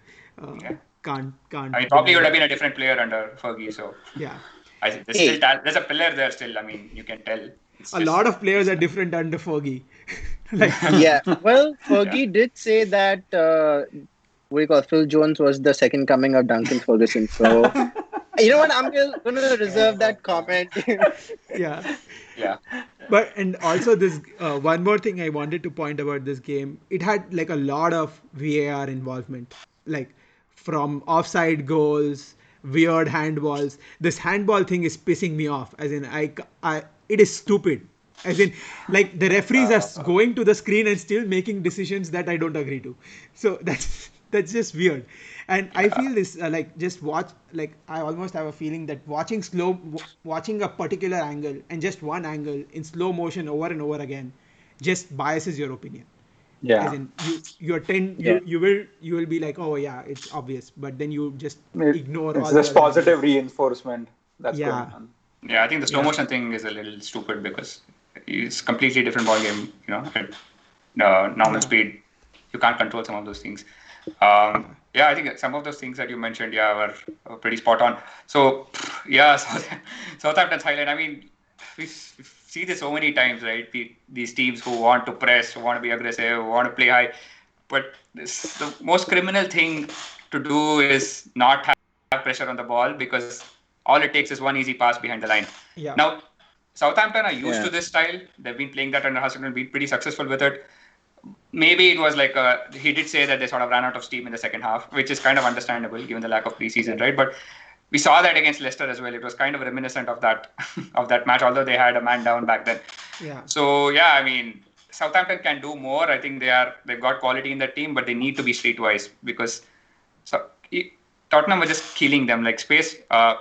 Yeah. can't. I mean, probably would have been a different player under Fergie. So Yeah. I think there's Hey. still there's a pillar there still. I mean, you can tell. It's A just- lot of players are different under Fergie. Like Yeah. Well, Fergie did say that what do you call it, Phil Jones was the second coming of Duncan Ferguson. So you know what? I'm going to reserve that comment. yeah. Yeah. But and also this one more thing I wanted to point about this game, it had like a lot of VAR involvement, like from offside goals, weird handballs. This handball thing is pissing me off. As in, it is stupid. As in, like the referees are going to the screen and still making decisions that I don't agree to. So that's just weird. And I feel this just watch, like I almost have a feeling that watching a particular angle and just one angle in slow motion over and over again just biases your opinion. Yeah. As in you Yeah. you will be like, oh yeah, it's obvious, but then you just ignore all It's the just other positive angles. reinforcement that's Yeah. going on. Yeah, I think the slow motion thing is a little stupid because it's completely different ball game. You know, at normal speed, you can't control some of those things. Yeah, I think some of those things that you mentioned, were pretty spot on. So, yeah, Southampton's highlight. I mean, we see this so many times, right? These teams who want to press, who want to be aggressive, who want to play high, but the most criminal thing to do is not have pressure on the ball because all it takes is one easy pass behind the line. Yeah. Now, Southampton are used Yeah. to this style. They've been playing that under Hasselhoff, been pretty successful with it. Maybe it was like he did say that they sort of ran out of steam in the second half, which is kind of understandable given the lack of preseason, right? But we saw that against Leicester as well. It was kind of reminiscent of that of that match, although they had a man down back then. Yeah. So yeah, I mean, Southampton can do more. I think they've got quality in that team, but they need to be streetwise because Tottenham was just killing them. Like space,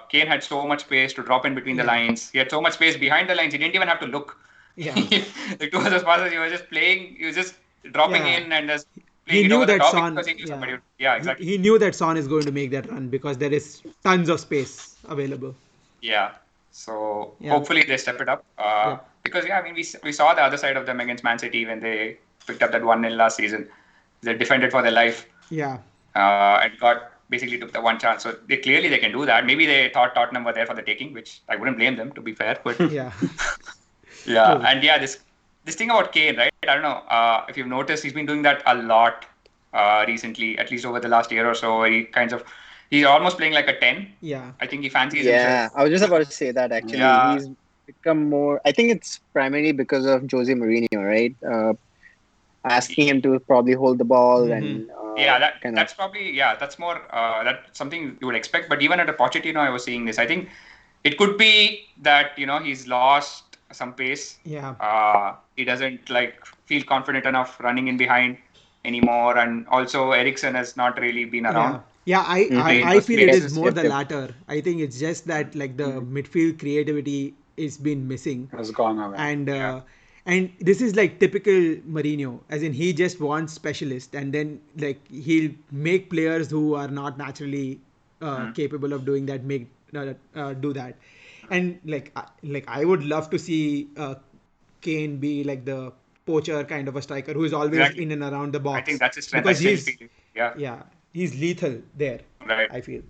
Kane had so much space to drop in between the lines. He had so much space behind the lines. He didn't even have to look. Yeah. Like two of those passes, he was just playing. He was just dropping in and just playing He it knew over the that top Son. because he knew somebody. Yeah, exactly. He knew that Son is going to make that run because there is tons of space available. Yeah. So hopefully they step it up. Because I mean, we saw the other side of them against Man City when they picked up that 1-0 last season. They defended for their life. Yeah. And basically took the one chance. So they can do that. Maybe they thought Tottenham were there for the taking, which I wouldn't blame them, to be fair. But Yeah. yeah, True. and this thing about Kane, right? I don't know if you've noticed, he's been doing that a lot recently, at least over the last year or so. Where he's almost playing like a 10. Yeah. I think he fancies Yeah, himself. I was just about to say that actually. Yeah. He's become more, I think it's primarily because of Jose Mourinho, right? Asking him to probably hold the ball and That's probably that's more that's something you would expect. But even under Pochettino, I was seeing this. I think it could be that he's lost some pace. Yeah. He doesn't feel confident enough running in behind anymore, and also Eriksen has not really been around. Yeah, I feel it is more the Yep. latter. I think it's just that the midfield creativity is been missing. Has gone away. And this is like typical Mourinho, as in he just wants specialists, and then he'll make players who are not naturally capable of doing that do that. And I would love to see Kane be like the poacher kind of a striker who is always in and around the box. I think that's his strength. Because he's he's lethal there. right. I feel.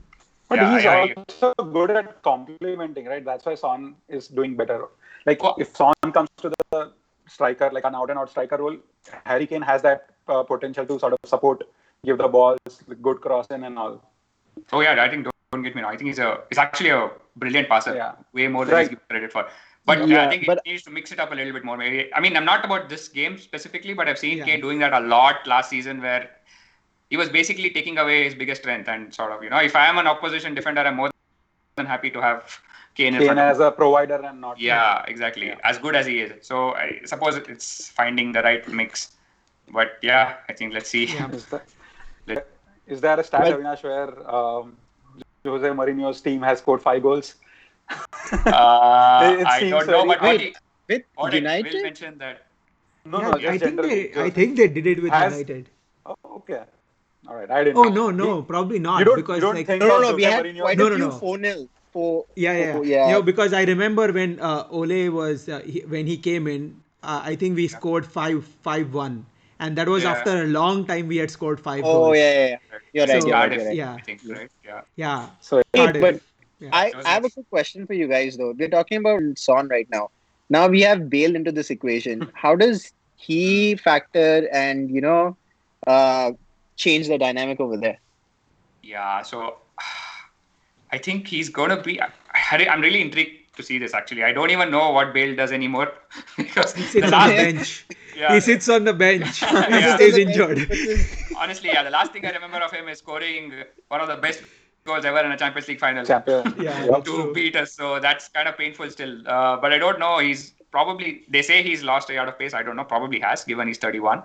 But Yeah, he's also good at complementing, right? That's why Son is doing better. If Son comes to the striker, like an out-and-out striker role, Harry Kane has that potential to sort of support, give the balls, good crossing and all. Oh yeah, I think don't get me wrong. I think he's actually a brilliant passer. Yeah. Way more than he's given credit for. But I think but- he needs to mix it up a little bit more. Maybe I'm not about this game specifically, but I've seen Kane doing that a lot last season, where he was basically taking away his biggest strength and sort of, if I am an opposition defender, I'm more than happy to have Kane in front of me. as a provider and not. Yeah, exactly. Yeah. As good as he is. So I suppose it's finding the right mix. But yeah, I think let's see. Yeah. Is there a stat, Avinash, where Jose Mourinho's team has scored 5 goals? I don't know, but what United? Will mention that. No, I think they did it with United. Oh, okay. All right, I didn't. Oh no, probably not. Because we had quite a few 4-0. Yeah. Because I remember when Ole was when he came in, I think we scored 5-1, and that was after a long time we had scored 5 goals. Oh yeah. You're right. Yeah. I think, right? Yeah. So, but I have a quick question for you guys though. We're talking about Son right now. Now we have Bale into this equation. How does he factor and change the dynamic over there? Yeah, so I think he's going to be. I'm really intrigued to see this actually. I don't even know what Bale does anymore because he sits on the bench. He sits on the bench. He stays injured. Honestly, the last thing I remember of him is scoring one of the best goals ever in a Champions League final to beat us. So that's kind of painful still. But I don't know. He's probably. They say he's lost a yard of pace. I don't know. Probably has, given he's 31.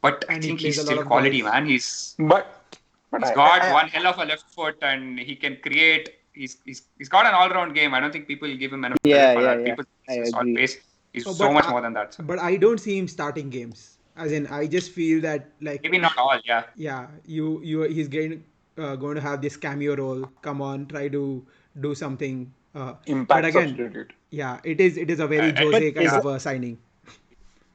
But I think he's still quality, man. He's got one hell of a left foot, and he can create. He's got an all-round game. I don't think people give him enough credit for that. People on pace. He's so much more than that. So. But I don't see him starting games. As in, I just feel that maybe not all. Yeah. Yeah. He's going to have this cameo role. Come on, try to do something. Impact substitute. Yeah, it is a very Jose kind of a signing.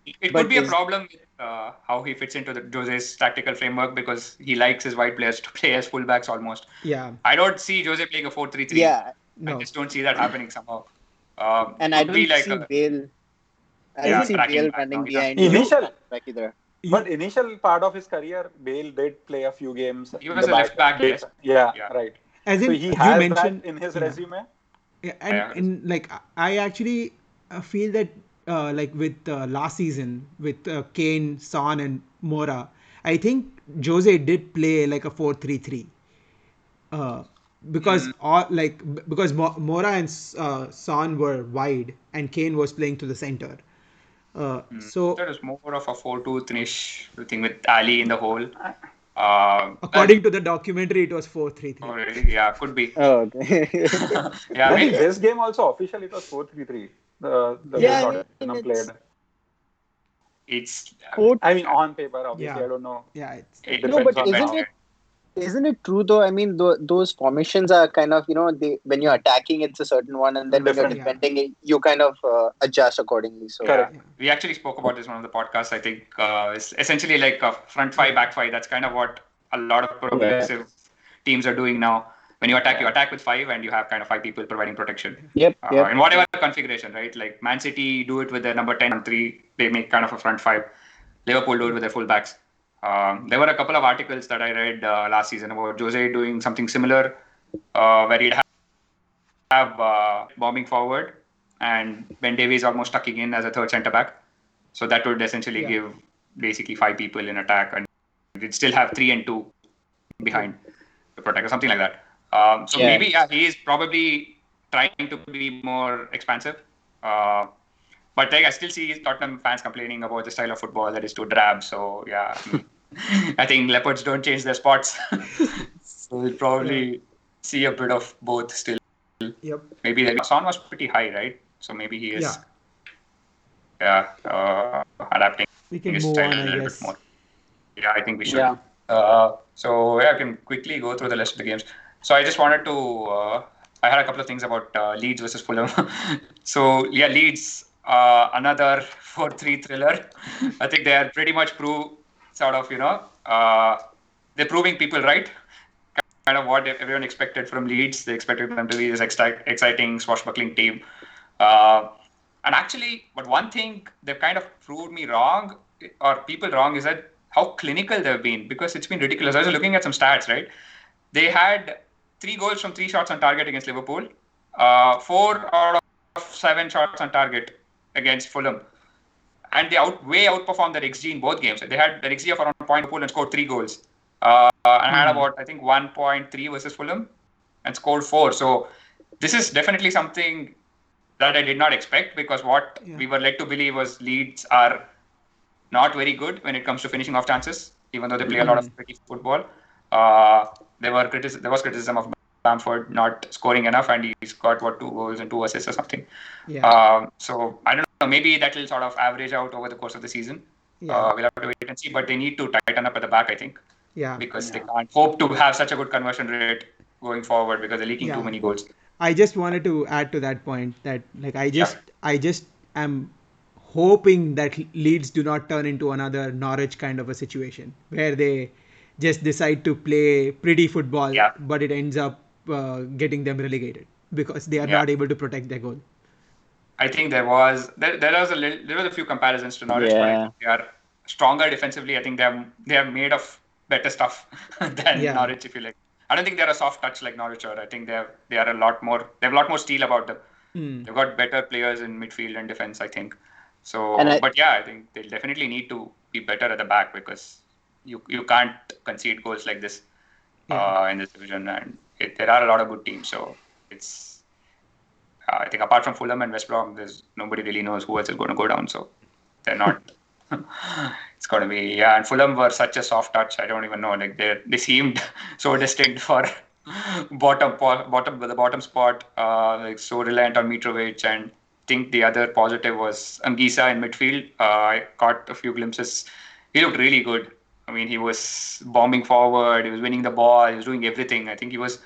It could be a problem with how he fits into the Jose's tactical framework because he likes his wide players to play as fullbacks almost. Yeah. I don't see Jose playing a 4-3-3. Yeah. I just don't see that happening somehow. And I don't see Bale. I don't see Bale running behind. But initial part of his career, Bale did play a few games. He was a left back. Yes. Yeah, right. As in, so he has mentioned that in his resume. Yeah, and I actually feel that with last season with Kane, Son, and Mora, I think Jose did play like a 4-3-3. Because because Mora and Son were wide and Kane was playing to the center. So that was more of a 4-2-3-ish thing with Ali in the hole. According to the documentary, it was 4-3-3. Oh, really? Yeah, could be. Oh, okay. I think this game also officially it was 4-3-3. The Tottenham played. It's. I mean, on paper, obviously, I don't know. Yeah, but isn't it true though? I mean, those formations are kind of when you're attacking, it's a certain one, and then when you're defending, you kind of adjust accordingly. So correct. We actually spoke about this in one of the podcasts. I think it's essentially like a front five, back five. That's kind of what a lot of progressive teams are doing now. When you attack with 5, and you have kind of 5 people providing protection. Yep. In whatever configuration, right? Like Man City do it with their number 10 and 3. They make kind of a front 5. Liverpool do it with their fullbacks. There were a couple of articles that I read last season about Jose doing something similar, where he'd have bombing forward and Ben Davies almost tucking in as a third centre back. So that would essentially give basically 5 people in attack, and you'd still have 3 and 2 behind the protect or something like that. Maybe he is probably trying to be more expansive. But I still see Tottenham fans complaining about the style of football that is too drab. So I think Leopards don't change their spots. So we'll probably see a bit of both still. Yep. Maybe Son was pretty high, right? So maybe he is adapting his style a little bit more. Yeah, I think we should. Yeah. I can quickly go through the list of the games. So I just wanted to. I had a couple of things about Leeds versus Fulham. Leeds, another 4-3 thriller. I think they are pretty much they're proving people right. Kind of what everyone expected from Leeds. They expected them to be this exciting, swashbuckling team. But one thing they've kind of proved me wrong, or people wrong, is that how clinical they've been, because it's been ridiculous. I was looking at some stats, right? They had 3 goals from 3 shots on target against Liverpool, 4 out of 7 shots on target against Fulham. And they way outperformed their XG in both games. They had their XG of around 0.2 and scored 3 goals. And had about, I think, 1.3 versus Fulham and scored 4. So this is definitely something that I did not expect, because what we were led to believe was Leeds are not very good when it comes to finishing off chances, even though they play a lot of pretty football. There was criticism of Bamford not scoring enough, and he's got 2 goals and 2 assists or something. So I don't know, maybe that will sort of average out over the course of the season. We'll have to wait and see, but they need to tighten up at the back, I think, because they can't hope to have such a good conversion rate going forward, because they're leaking too many goals. I just wanted to add to that point that I just am hoping that Leeds do not turn into another Norwich kind of a situation where they just decide to play pretty football, but it ends up getting them relegated because they are not able to protect their goal. I think there was a few comparisons to Norwich, but I think they are stronger defensively. I think they have made of better stuff than Norwich, if you like. I don't think they're a soft touch like Norwich, or I think they have a lot more steel about them. They've got better players in midfield and defense, I think. So, I think they'll definitely need to be better at the back, because you can't concede goals like this in this division, and there are a lot of good teams. So it's. I think apart from Fulham and West Brom, there's nobody really knows who else is going to go down. So they're not. It's going to be And Fulham were such a soft touch. I don't even know. Like they seemed so destined for the bottom spot. Like so reliant on Mitrovic, and I think the other positive was Anguissa in midfield. I caught a few glimpses. He looked really good. I mean, he was bombing forward. He was winning the ball. He was doing everything. I think he was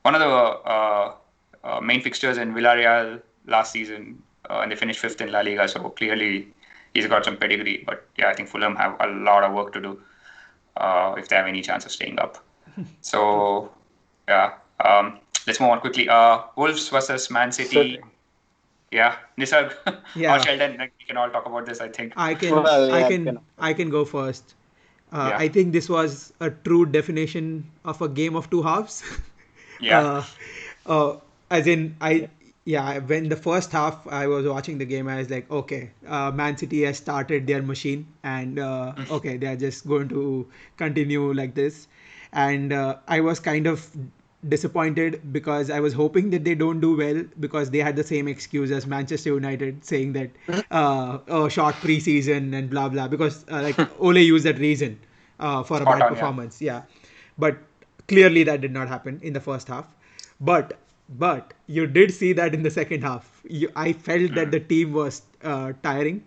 one of the main fixtures in Villarreal last season, and they finished 5th in La Liga. So clearly, he's got some pedigree. But I think Fulham have a lot of work to do if they have any chance of staying up. So let's move on quickly. Wolves versus Man City. Nisarg or Sheldon, we can all talk about this. I think I can go first. I think this was a true definition of a game of two halves. As in, when the first half I was watching the game, I was like, okay, Man City has started their machine, and okay, they are just going to continue like this. And I was kind of disappointed because I was hoping that they don't do well, because they had the same excuse as Manchester United, saying that short preseason and blah blah, because like Ole used that reason for a bad performance. But clearly that did not happen in the first half. But you did see that in the second half. I felt that the team was tiring,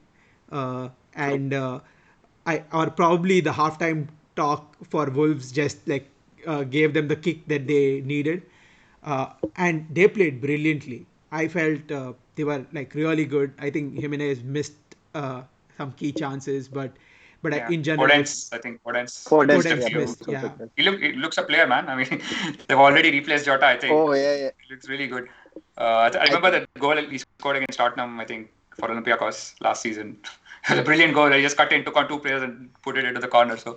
and probably the halftime talk for Wolves just like gave them the kick that they needed, and they played brilliantly. I felt they were like really good. I think Jimenez missed some key chances, but in general, Podence missed. He looks a player, man. I mean, they've already replaced Jota. I think. He looks really good. I remember that goal he scored against Tottenham, I think, for Olympiacos last season. It was a brilliant goal. He just cut in, took on 2 players and put it into the corner. So,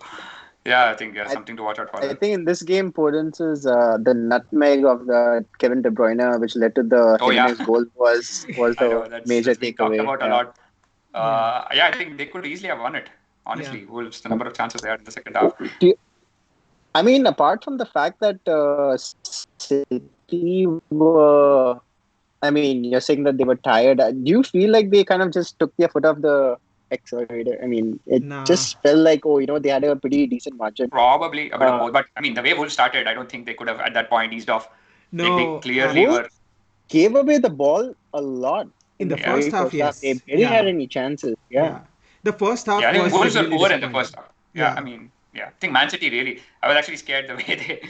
I think something to watch out for. I think in this game, Podence's the nutmeg of the Kevin De Bruyne, which led to the Jimenez goal, was the major takeaway. Talked about a lot. I think they could easily have won it. Honestly, Wolves, the number of chances they had in the second half. I mean, apart from the fact that City were, you're saying that they were tired. Do you feel like they kind of just took their foot off the accelerator? I mean, it just felt like, they had a pretty decent margin. Probably a bit of both, but I mean, the way Wolves started, I don't think they could have at that point eased off. No, they clearly were. Gave away the ball a lot in the first half. Yes, they barely had any chances. The first half. I think Wolves were poor in the first half. I think Man City really. I was actually scared the way they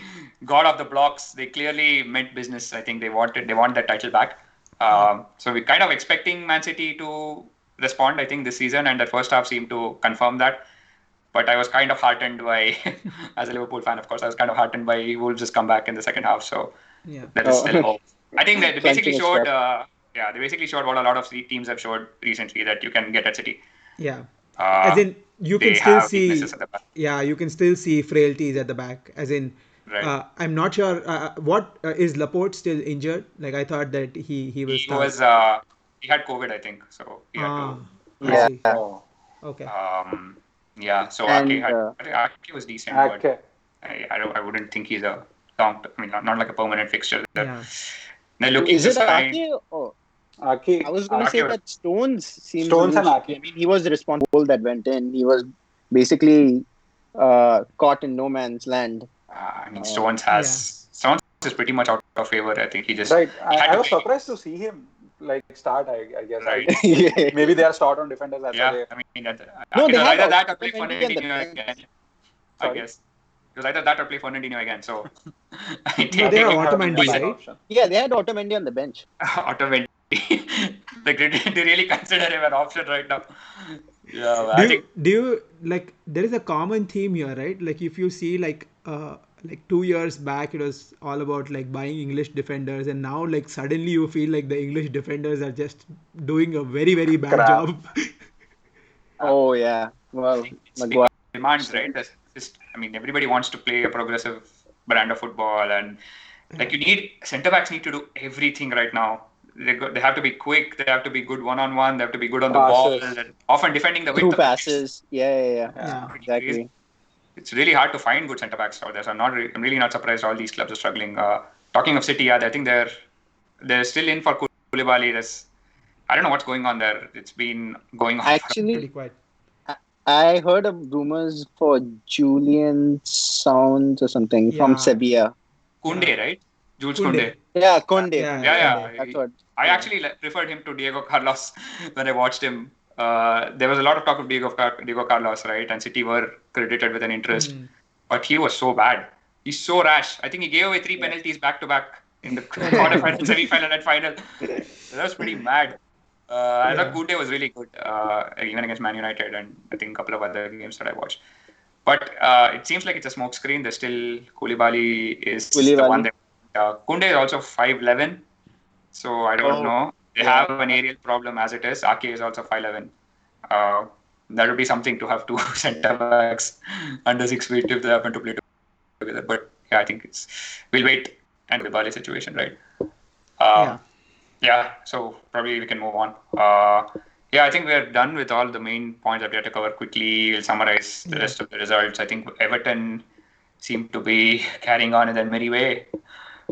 got off the blocks. They clearly meant business. I think they want that title back. So we're kind of expecting Man City to respond, I think, this season, and the first half seemed to confirm that. But I was kind of heartened by, as a Liverpool fan, of course, I was kind of heartened by Wolves' comeback in the second half. So there is still hope. I think they basically showed. They basically showed what a lot of teams have showed recently, that you can get at City. As in, you can still see. You can still see frailties at the back. As in, I'm not sure. What is Laporte still injured? Like I thought that he was. He had COVID, I think. So he had to. Okay. So Ake was decent. Ake. I wouldn't think he's a not like a permanent fixture. Yeah. They're looking Is to it sign. Ake or Aki, I was going to say Ake that Stones seems a Stones little and shaky. I Aki. mean, he was the responsible that went in. He was basically caught in no man's land. Stones Yeah. is pretty much out of favor. I think he Right. had I to was play. surprised to see him like start. I guess Right. maybe they are short on defenders. That's why Yeah. they. No, It they was had either that or play Otamendi on the Fernandinho bench. again. I Sorry. guess it was either that or play Fernandinho again. So I think No, they have That would have been a Otamendi, better right? option. Yeah, they had Otamendi on the bench. automatically like they really consider him an option right now. Yeah, Do I you think do you like there is a common theme here, right? Like if you see like 2 years back it was all about like buying English defenders, and now like suddenly you feel like the English defenders are just doing a very, very bad Crap. job. Oh yeah. I Well, think it's Maguire. people demands, right? Everybody wants to play a progressive brand of football, and like you need center backs need to do everything right now. They have to be quick. They have to be good one-on-one. They have to be good on the ball. Passes. And often defending the width Through of the pitch. passes. Yeah. Yeah. Exactly. It's really hard to find good centre backs out there. So I'm really not surprised all these clubs are struggling. Talking of City, I think they're still in for Koulibaly. I don't know what's going on there. It's been going on. Pretty Actually, quiet. I heard of rumors for Julian Sounds or something from Yeah. Sevilla. Koundé, right? Jules Koundé. Koundé. Yeah, Conde. Yeah, Yeah. That's what. I actually preferred him to Diego Carlos when I watched him. There was a lot of talk of Diego Carlos, right? And City were credited with an interest. But he was so bad. He's so rash. I think he gave away 3 penalties back to back in the quarterfinal, semi-final, and final. That was pretty mad. I thought Koundé was really good, even against Man United, and I think a couple of other games that I watched. But it seems like it's a smoke screen. There's still Koulibaly is the one that. Koundé is also 5'11", so I don't know. They have an aerial problem as it is. Ake is also 5'11". That would be something to have two centre backs under 6 feet if they happen to play together. But yeah, I think we'll wait and the Bali situation, right? Yeah. So probably we can move on. I think we're done with all the main points that we have to cover quickly. We'll summarize the rest of the results. I think Everton seem to be carrying on in that merry way.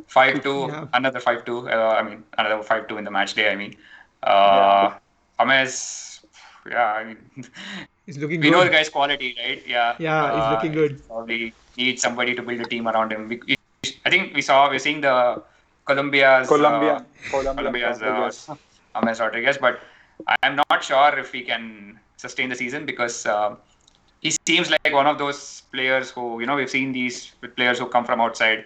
5-2, another 5-2. Another 5-2 in the match day. James, he's looking we good. know the guy's quality, right? Yeah, he's looking good. Probably need somebody to build a team around him. I think we're seeing the Colombia's James Rodriguez, but I'm not sure if he can sustain the season because he seems like one of those players who, we've seen these players who come from outside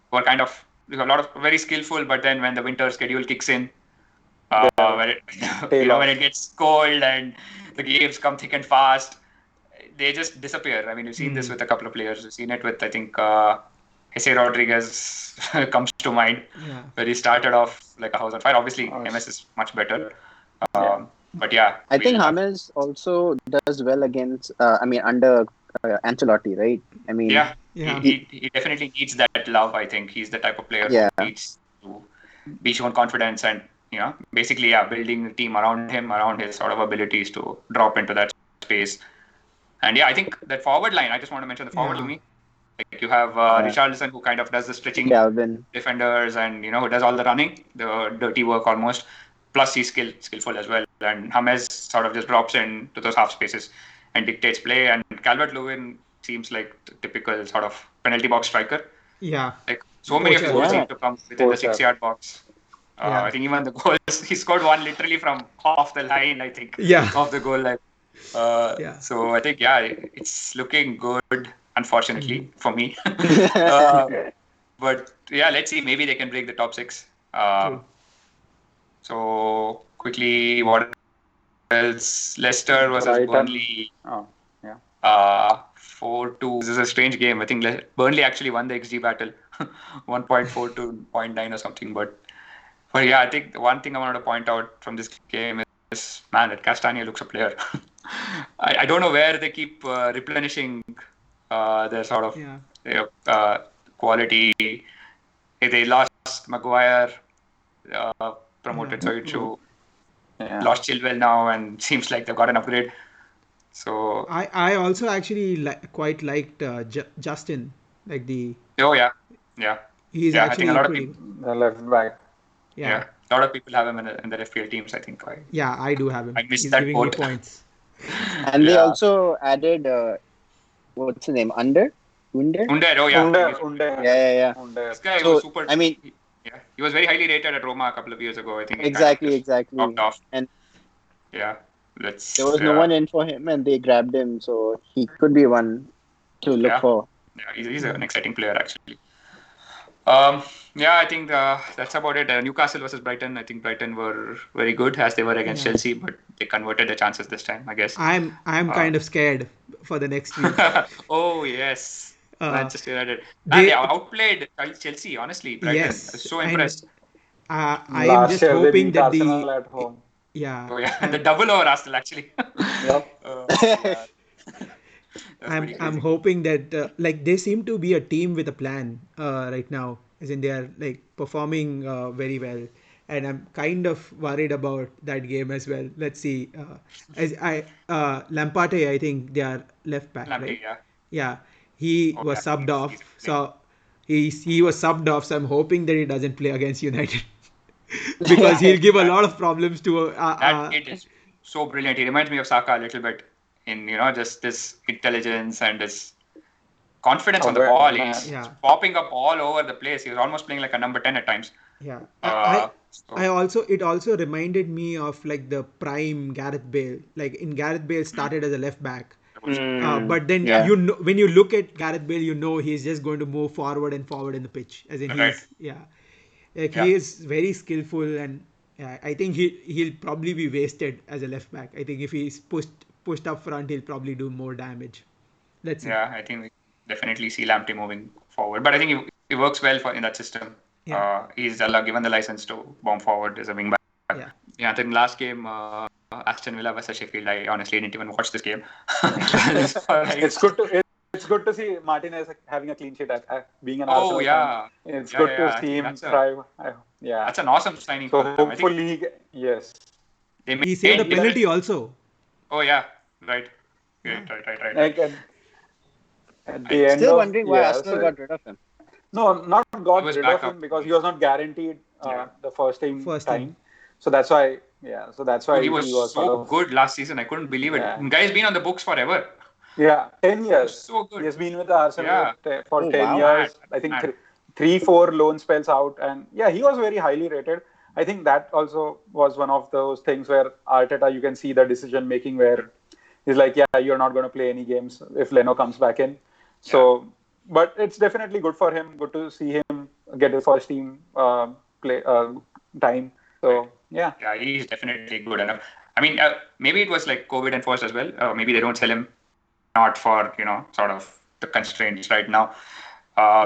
who are kind of a lot of very skillful, but then when the winter schedule kicks in, when it gets cold and the games come thick and fast, they just disappear. We've seen this with a couple of players. We've seen it with, I think, Jose Rodriguez comes to mind, where he started off like a house on fire. Obviously, MS is much better. But yeah. I think James also does well against, under Ancelotti, right? He definitely needs that love, I think. He's the type of player who needs to be shown confidence and, basically, building a team around him, around his sort of abilities to drop into that space. And I think that forward line, I just want to mention the forward to me. Like you have Richarlison, who kind of does the stretching defenders and, who does all the running, the dirty work almost. Plus he's skillful as well. And James sort of just drops into those half spaces and dictates play. And Calvert-Lewin seems like the typical sort of penalty box striker. Yeah. Like so many of his goals seem to come within the 6-yard box. I think even the goals, he scored one literally from off the line, I think, off the goal line. So I think, it's looking good, unfortunately, for me. But let's see. Maybe they can break the top 6. So quickly, what else? Leicester versus Burnley. 4-2. This is a strange game. I think Burnley actually won the XG battle, 1.4 to 0.9 or something. But I think the one thing I wanted to point out from this game is, that Castagna looks a player. I don't know where they keep replenishing their sort of quality. They lost Maguire, promoted Soichu, lost Chilwell now, and seems like they've got an upgrade. So I also actually quite liked Justin Like Oh yeah, yeah, he's yeah. I think a actually lot of pretty. people. The left back. Yeah, A lot of people have him in their FPL teams. I think yeah, I do have him. I missed He's that giving me boat. points. And they Yeah. also added what's his name? Under? Under, oh yeah, Unde, he's, Unde, Yeah. Unde. this guy was So super. I mean, Yeah, he was very highly rated at Roma a couple of years ago. I think he kind of exactly, just dropped exactly. off. And Yeah, there let's. was no one in for him, and they grabbed him, so he could be one to look Yeah, for. yeah, he's an exciting player actually. Yeah, I think that's about it. Newcastle versus Brighton. I think Brighton were very good as they were against Yeah. Chelsea, but they converted the chances this time, I guess. I'm Uh, kind of scared for the next week. oh yes, Uh, Manchester United. Man, they they outplayed Chelsea. Honestly, Brighton. I was yes, so and impressed. I am Last just year they hoping beat that Arsenal at home. yeah, Oh yeah, the and double over Arsenal actually. Yep. Yeah, that's pretty I'm crazy. hoping that like they seem to be a team with a plan right now, as in they are like performing very well, and I'm kind of worried about that game as well. Let's see. As I Lamparte, I think they are left back, right? Lamptey, yeah. Yeah, he Oh was yeah, subbed he's off, amazing. so he was subbed off. So I'm hoping that he doesn't play against United because he'll give a That lot of problems to. that kid is so brilliant. He reminds me of Saka a little bit in just this intelligence and this confidence on the ball. He's Awareness. Yeah. popping up all over the place. He was almost playing like a number 10 at times. Yeah, I So also it also reminded me of like the prime Gareth Bale. Like in Gareth Bale started as a left back, but then yeah, Yeah. you know when you look at Gareth Bale, you know he's just going to move forward and forward in the pitch. As in right. like Yeah, he is very skillful, and I think he'll probably be wasted as a left back. I think if he's pushed up front, he'll probably do more damage. Let's see. yeah. I think we definitely see Lamptey moving forward, but I think he works well in that system. Yeah, He's given the license to bomb forward as a wing back. yeah. Yeah, then last game, Aston Villa versus Sheffield. I honestly didn't even watch this game. Just for, like, It's good to see Martinez having a clean sheet being an oh Arsenal fan. yeah, It's yeah, good yeah. to I see think him that's thrive. Yeah. an awesome signing So for them. I think hopefully, yes. they He saved a made penalty also. Oh yeah, right. Yeah. Right. Like at the end Still of wondering why Arsenal so got rid of him. no, not He got was rid of backup. him because he was not guaranteed Yeah. the first team First time. team. So that's why, yeah. So that's why He was sort so of good last season. I couldn't believe it. Yeah. Guy's been on the books forever. 10 He years. was so good. He has been with Arsenal Yeah. for Oh, 10 wow. years. Mad, I think mad. 3-4 loan spells out, and yeah, he was very highly rated. I think that also was one of those things where Arteta, you can see the decision making where he's like, yeah, you're not going to play any games if Leno comes back in. So, but it's definitely good for him. Good to see him get his first team play time. So yeah. Yeah, he's definitely good enough. I mean, maybe it was like COVID enforced as well. Maybe they don't sell him not for sort of the constraints right now.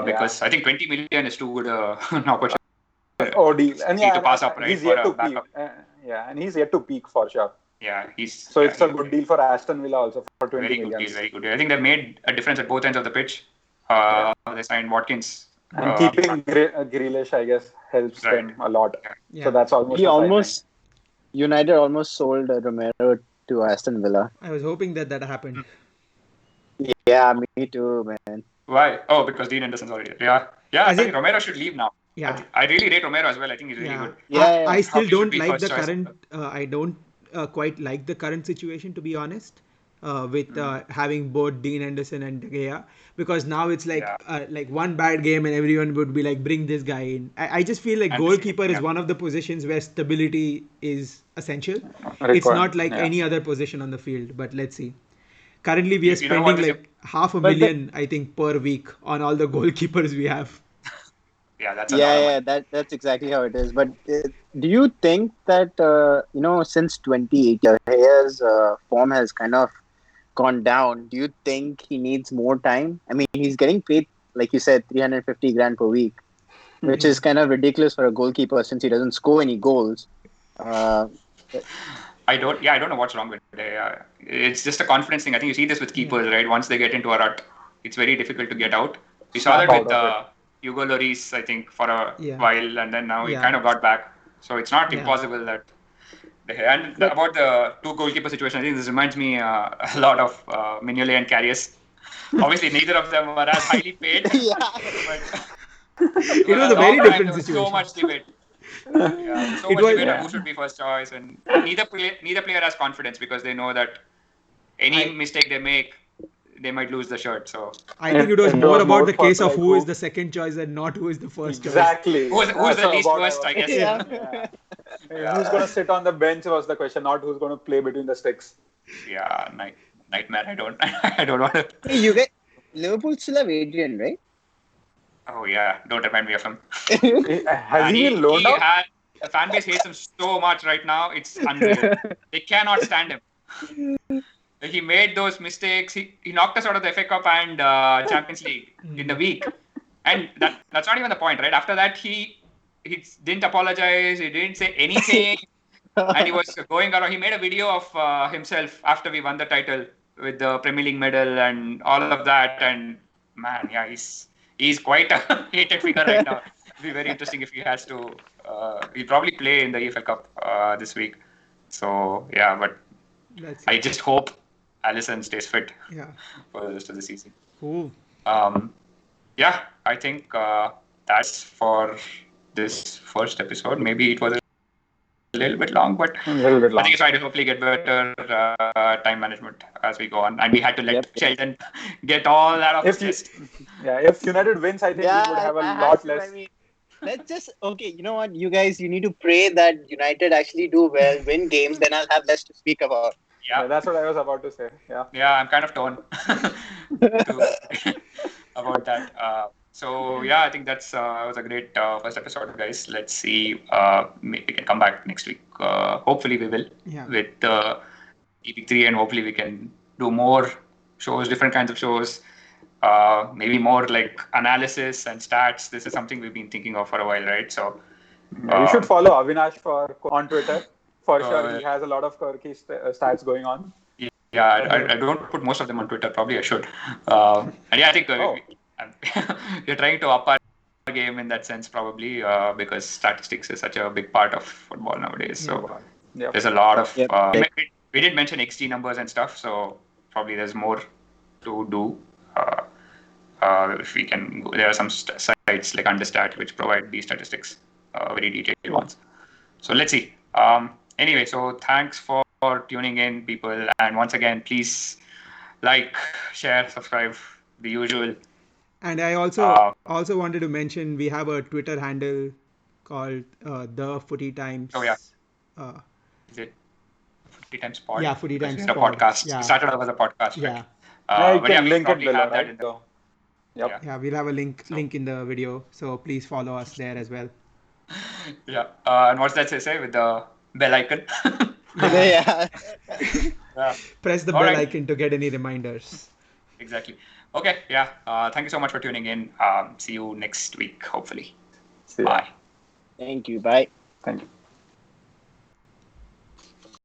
Because I think 20 million is too good an opportunity Deal. And to pass up, right, he's for yet a to peak. backup. And he's yet to peak for sure. Yeah, So it's a he's good deal for Aston Villa also for 20 very good million. deal, very good deal. I think they made a difference at both ends of the pitch. They signed Watkins. And keeping Grealish, I guess, helps them a lot. Yeah. So that's almost He a signing. almost United almost sold Romero to Aston Villa. I was hoping that happened. Yeah, me too, man. Why? Oh, because Dean Anderson's already there. Yeah. I think Romero should leave now. Yeah. I really rate Romero as well. I think he's really good. Yeah. I still Probably should don't be like first the choice. current. I don't quite like the current situation, to be honest. With having both Dean Anderson and De Gea, because now it's like one bad game and everyone would be like, bring this guy in. I just feel like goalkeeper is one of the positions where stability is essential. It's not like any other position on the field. But let's see. Currently, we are spending like $500,000, I think, per week on all the goalkeepers we have. Yeah, that's a lot of money. That's exactly how it is. But do you think that since 2018, his form has kind of gone down? Do you think he needs more time? I mean, he's getting paid, like you said, 350 grand per week, which is kind of ridiculous for a goalkeeper since he doesn't score any goals. I don't know what's wrong with it. It's just a confidence thing. I think you see this with keepers, right? Once they get into a rut, it's very difficult to get out. We saw that with Hugo Lloris, I think, for a while, and then now he kind of got back. So it's not impossible that. And about the two goalkeeper situation, I think this reminds me a lot of Mignolet and Karius. Obviously, neither of them were as highly paid. Yeah. But It was a very different there was situation. so much debate. Yeah, so much debate on who should be first choice, and neither player has confidence because they know that any mistake they make, they might lose the shirt. So I think it was more about the case of like who is the second choice and not who is the first choice. Exactly. who's the least worst, I guess. Yeah. Who's going to sit on the bench was the question, not who's going to play between the sticks. Yeah, nightmare. I don't want to. Hey, you get Liverpool still have Adrian, right? Oh yeah, don't remind me of him. Has he been loaned out? The fan base hates him so much right now. It's unreal. They cannot stand him. He made those mistakes. He knocked us out of the FA Cup and Champions League in the week. And that's not even the point, right? After that, he didn't apologize. He didn't say anything. And he was going around. He made a video of himself after we won the title with the Premier League medal and all of that. And man, yeah, he's quite a hated figure right now. It'll be very interesting if he has to. He'll probably play in the EFL Cup this week. So yeah, but I just hope Alisson stays fit for the rest of the season. Cool. Yeah, I think that's for this first episode. Maybe it was a little bit long, but I think it's right to hopefully get better time management as we go on. And we had to let Sheldon get all that off his chest. If United wins, I think we would have a lot less. Let's just, you know what, you guys, you need to pray that United actually do well, win games, then I'll have less to speak about. Yeah, that's what I was about to say. Yeah, I'm kind of torn about that. So yeah, I think that was a great first episode, guys. Let's see. Maybe we can come back next week. Hopefully we will with EP3, and hopefully we can do more shows, different kinds of shows. Maybe more like analysis and stats. This is something we've been thinking of for a while, right? So you should follow Avinash on Twitter. For sure, he has a lot of quirky stats going on. Yeah, I don't put most of them on Twitter. Probably I should. And yeah, I think we're trying to up our game in that sense, probably because statistics is such a big part of football nowadays. So there's a lot of. We did mention XG numbers and stuff, so probably there's more to do. If we can, there are some sites like Understat which provide these statistics, very detailed ones. So let's see. Anyway, so thanks for tuning in, people, and once again, please like, share, subscribe, the usual. And I also wanted to mention we have a Twitter handle called the Footy Times. Oh yeah. Is it Footy Times Pod? Yeah, Footy Times Pod. It's a podcast. Yeah. It started off as a podcast, yeah. right? But yeah, we'll probably have that in the... Yeah, we'll have a link in the video, so please follow us there as well. Yeah, and what's that say with the bell icon? Yeah. Press the bell icon to get any reminders. Exactly. Okay, yeah. Thank you so much for tuning in. See you next week, hopefully. Bye. Thank you. Bye. Thank you.